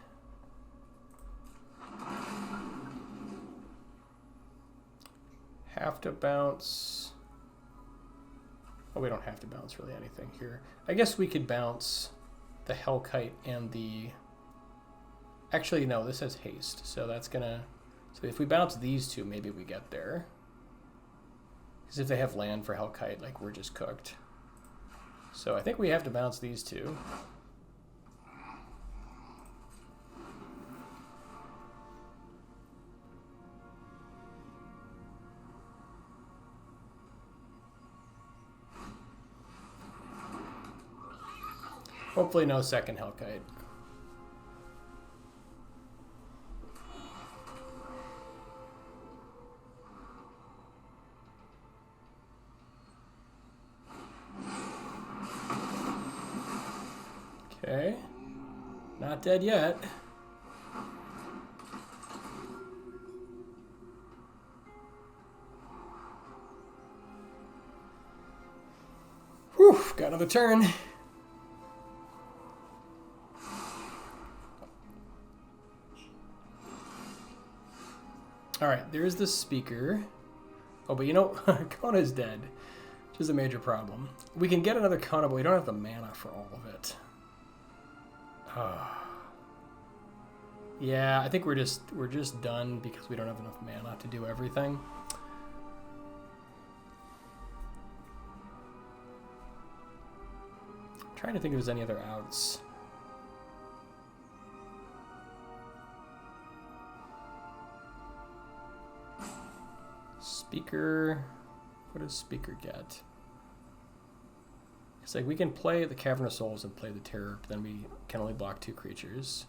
Have to bounce... Oh, we don't have to bounce really anything here. I guess we could bounce the Hellkite and the... Actually, no, this has haste, so that's gonna... So if we bounce these 2, maybe we get there. Because if they have land for Hellkite, like, we're just cooked. So I think we have to bounce these 2. Hopefully no second Hellkite. Okay, not dead yet. Whew, got another turn. All right, there's the speaker. Oh, but you know, Kona's dead, which is a major problem. We can get another Kona, but we don't have the mana for all of it. Yeah, I think we're just done because we don't have enough mana to do everything. I'm trying to think if there's any other outs. Speaker, what does Speaker get? It's like we can play the Cavern of Souls and play the Terror, but then we can only block 2 creatures.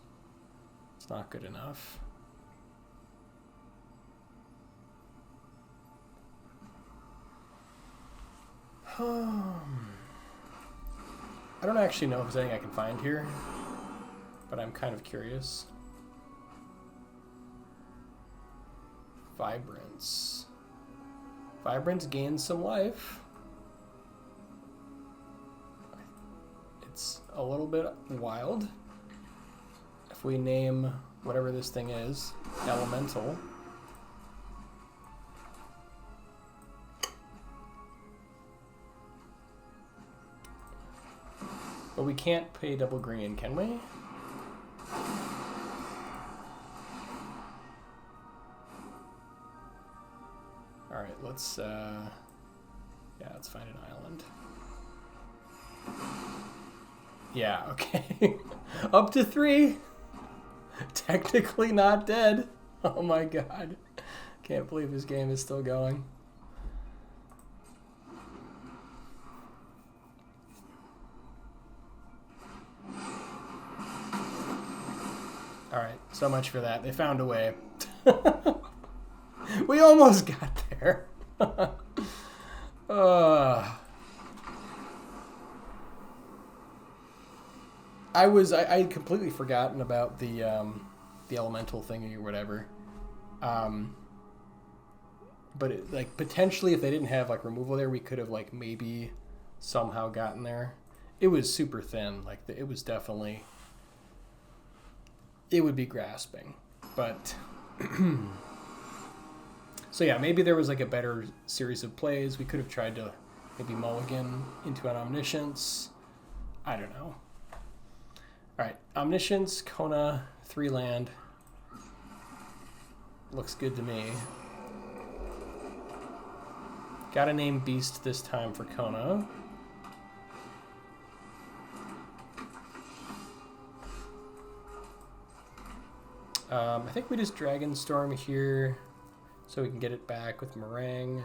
It's not good enough. I don't actually know if there's anything I can find here, but I'm kind of curious. Vibrance. Vibrance gains some life. It's a little bit wild. If we name whatever this thing is, Elemental. But we can't pay double green, can we? Alright, let's Yeah, let's find an island. Yeah, okay. Up to 3. Technically not dead. Oh my god. Can't believe this game is still going. Alright, so much for that. They found a way. We almost got there. I'd completely forgotten about the elemental thingy or whatever. But it, like, potentially if they didn't have like removal there, we could have like maybe somehow gotten there. It was super thin. Like it was definitely, it would be grasping. But so yeah, maybe there was like a better series of plays. We could have tried to maybe mulligan into an Omniscience. I don't know. All right, Omniscience, Kona, 3 land. Looks good to me. Gotta name Beast this time for Kona. I think we just Dragonstorm here so we can get it back with Marang.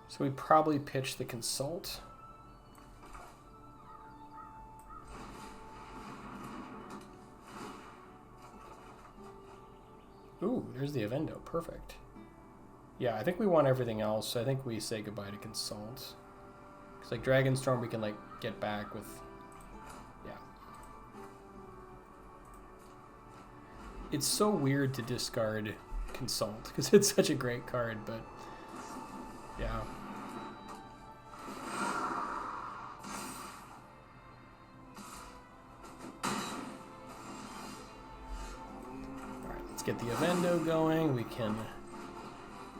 So we probably pitch the Consult. Ooh, there's the Evendo. Perfect. Yeah, I think we want everything else. So I think we say goodbye to Consult. Because like Dragonstorm we can like get back with... Yeah. It's so weird to discard Consult because it's such a great card, but yeah. Alright, let's get the Evendo going. We can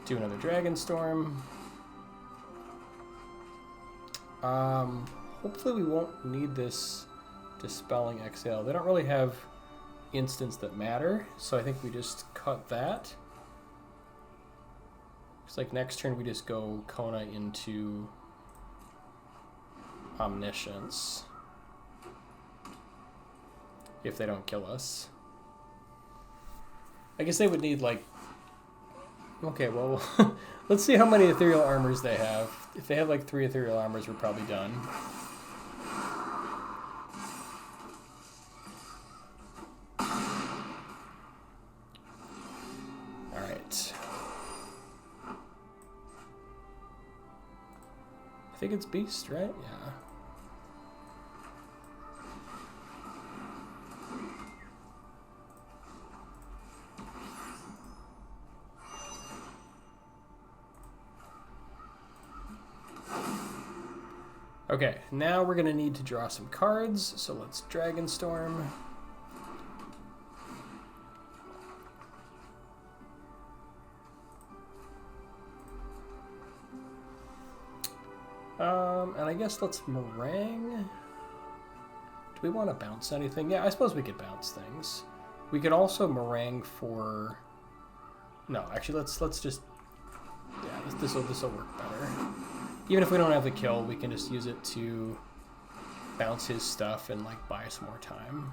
do another Dragonstorm. Hopefully we won't need this Dispelling Exhale. They don't really have instants that matter, so I think we just cut that. It's like next turn we just go Kona into Omniscience. If they don't kill us. I guess they would need like... Okay, well, let's see how many Ethereal Armors they have. If they have like 3 Ethereal Armors, we're probably done. Alright. I think it's Beast, right? Yeah. Okay, now we're going to need to draw some cards, so let's Dragonstorm. And I guess let's Marang. Do we want to bounce anything? Yeah, I suppose we could bounce things. We could also Marang for... No, actually, let's just... Yeah, this will work better. Even if we don't have the kill, we can just use it to bounce his stuff and like buy some more time.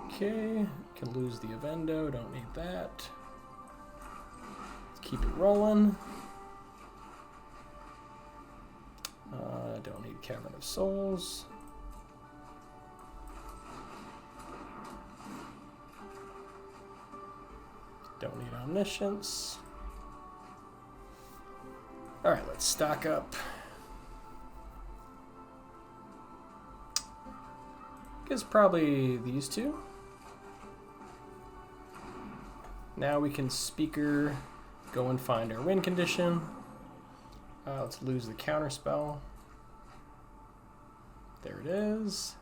Okay, can lose the Evendo, don't need that. Let's keep it rolling. Don't need Cavern of Souls. Don't need Omniscience. Alright, let's stock up. Guess probably these two. Now we can Speaker, go and find our win condition. Let's lose the counter spell. There it is.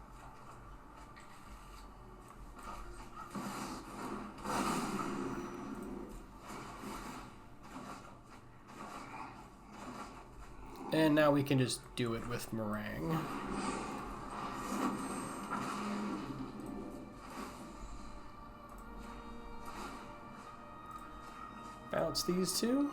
And now we can just do it with Marang. Bounce these two.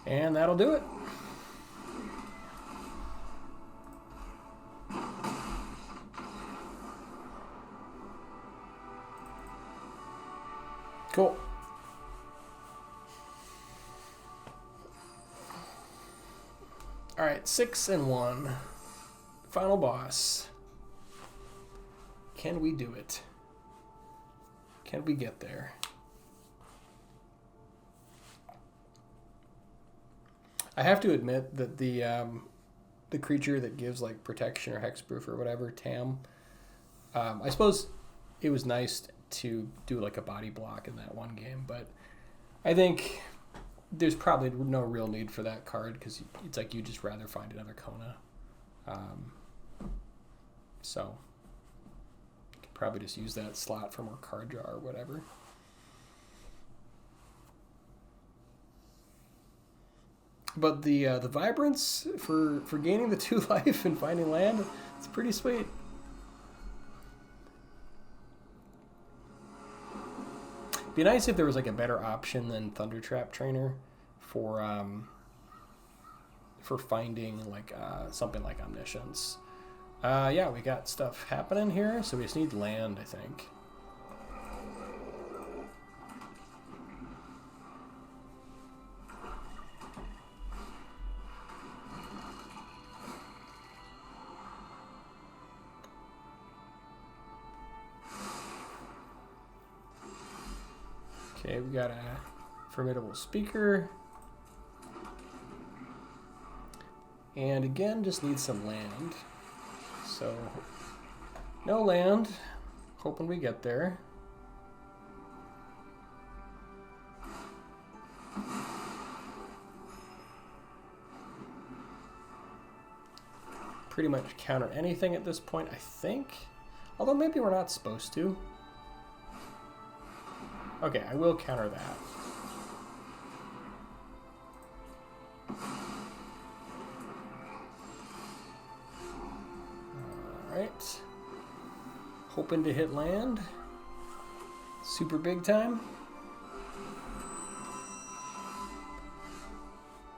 And that'll do it. Cool. All right, 6 and 1. Final boss. Can we do it? Can we get there? I have to admit that the creature that gives like protection or hexproof or whatever, Tam, I suppose it was nice to do like a body block in that one game, but I think there's probably no real need for that card because it's like you just rather find another Kona. So you could probably just use that slot for more card draw or whatever. But the vibrance for gaining the 2 life and finding land, it's pretty sweet. Be nice if there was like a better option than Thundertrap Trainer for finding like something like Omniscience. Yeah, we got stuff happening here, so we just need land, I think. Okay, we got a formidable speaker. And again, just need some land. So, no land. Hoping we get there. Pretty much counter anything at this point, I think. Although maybe we're not supposed to. Okay, I will counter that. Alright. Hoping to hit land. Super big time.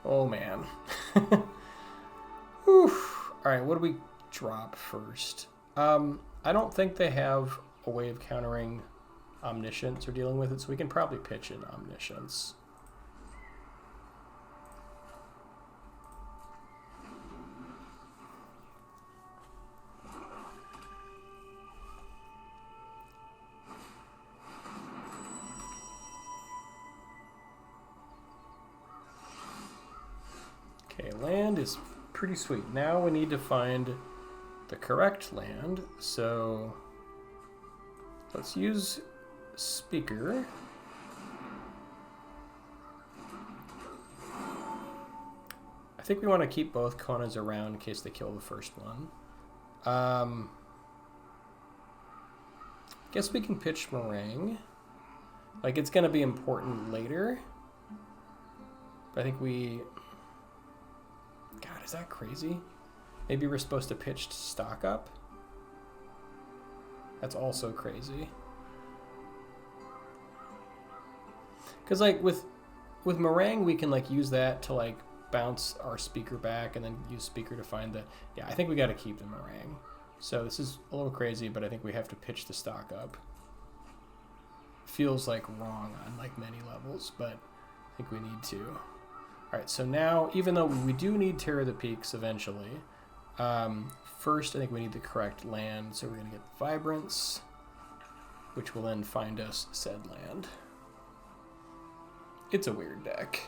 Oh man. Alright, what do we drop first? I don't think they have a way of countering Omniscience or dealing with it, so we can probably pitch in Omniscience. Okay, land is pretty sweet. Now we need to find the correct land, so let's use Speaker. I think we want to keep both Konas around in case they kill the first one. Guess we can pitch Marang. Like, it's going to be important later. But I think we... God, is that crazy? Maybe we're supposed to pitch stock up? That's also crazy. Because, like, with Marang, we can, like, use that to, like, bounce our speaker back and then use speaker to find the... Yeah, I think we got to keep the Marang. So this is a little crazy, but I think we have to pitch the stock up. Feels, like, wrong on, like, many levels, but I think we need to. All right, so now, even though we do need Terror of the Peaks eventually, first I think we need the correct land, so we're going to get Vibrance, which will then find us said land. It's a weird deck.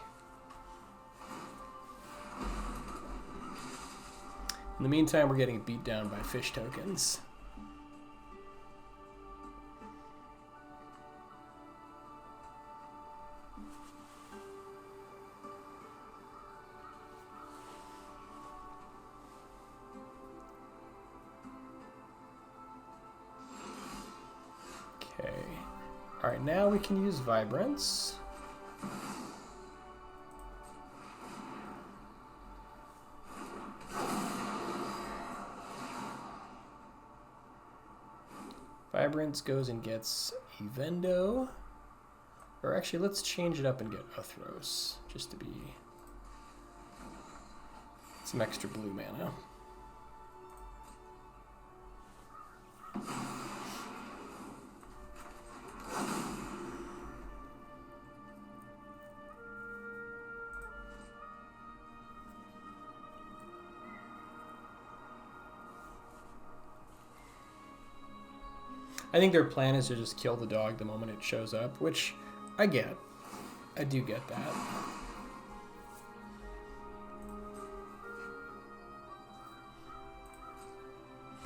In the meantime, we're getting beat down by fish tokens. Alright, now we can use Vibrance. Vibrance goes and gets Evendo. Or actually, let's change it up and get Uthros, just to be some extra blue mana. I think their plan is to just kill the dog the moment it shows up, which I get. I do get that.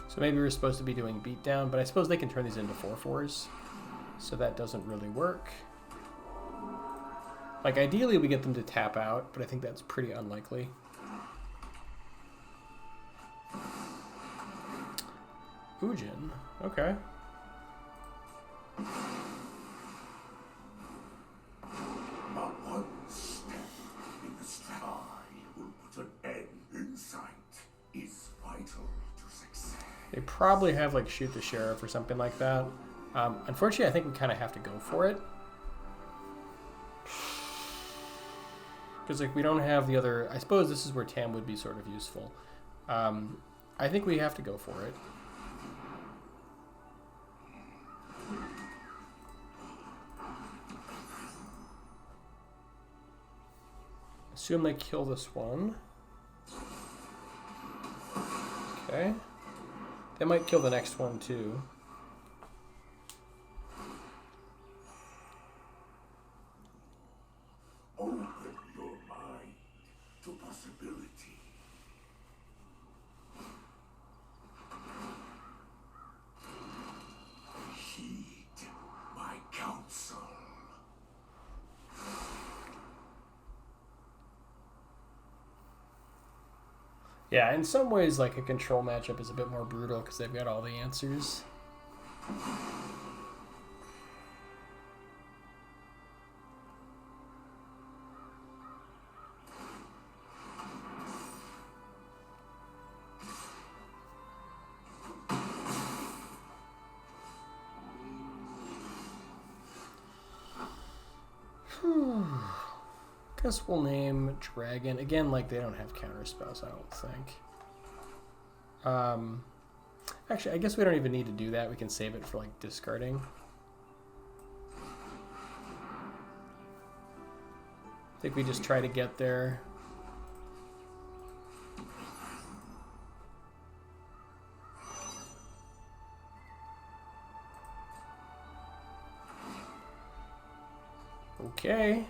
So maybe we're supposed to be doing beatdown, but I suppose they can turn these into 4/4s, so that doesn't really work. Like, ideally we get them to tap out, but I think that's pretty unlikely. Ujin, okay. Not one step in the sky will put an end in sight is vital to success. They probably have like shoot the sheriff or something like that. Unfortunately, I think we kind of have to go for it. Because like we don't have the other, I suppose this is where Tam would be sort of useful. I think we have to go for it. Assume they kill this one. Okay. They might kill the next one too. Open your mind to possibility. Heed my counsel. Yeah, in some ways, like a control matchup is a bit more brutal because they've got all the answers. Guess we'll name Dragon. Again, like they don't have counter spells, I don't think. Actually, I guess we don't even need to do that. We can save it for like discarding. I think we just try to get there. Okay.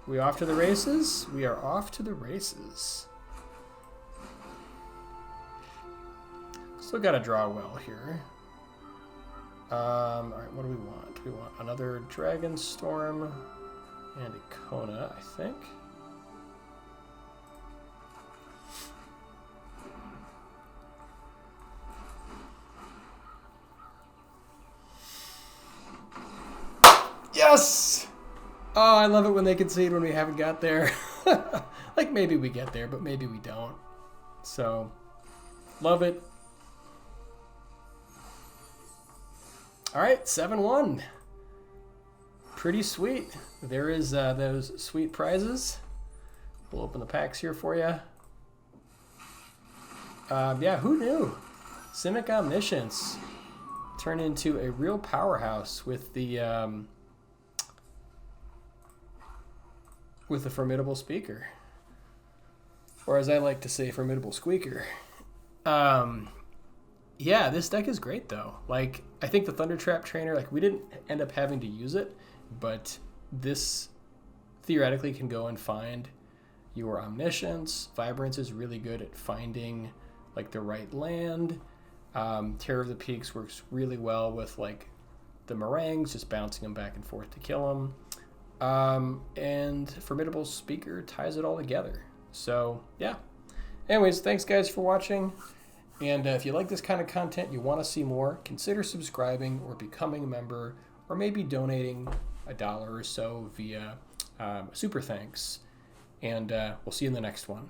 We off to the races? We are off to the races. Still got to draw well here. Alright, what do we want? We want another Dragonstorm and a Kona, I think. Yes! Oh, I love it when they concede when we haven't got there. Like, maybe we get there, but maybe we don't. So, love it. All right, 7-1. Pretty sweet. There is those sweet prizes. We'll open the packs here for you. Yeah, who knew? Simic Omniscience turned into a real powerhouse with the formidable speaker, or as I like to say, formidable squeaker. Yeah, this deck is great though. Like, I think the Thundertrap Trainer, like we didn't end up having to use it, but this theoretically can go and find your Omniscience. Vibrance is really good at finding like the right land. Terror of the Peaks works really well with like the Marangs, just bouncing them back and forth to kill them. And Formidable Speaker ties it all together. So, yeah. Anyways, thanks guys for watching. And if you like this kind of content, you want to see more, consider subscribing or becoming a member or maybe donating $1 or so via super thanks. And we'll see you in the next one.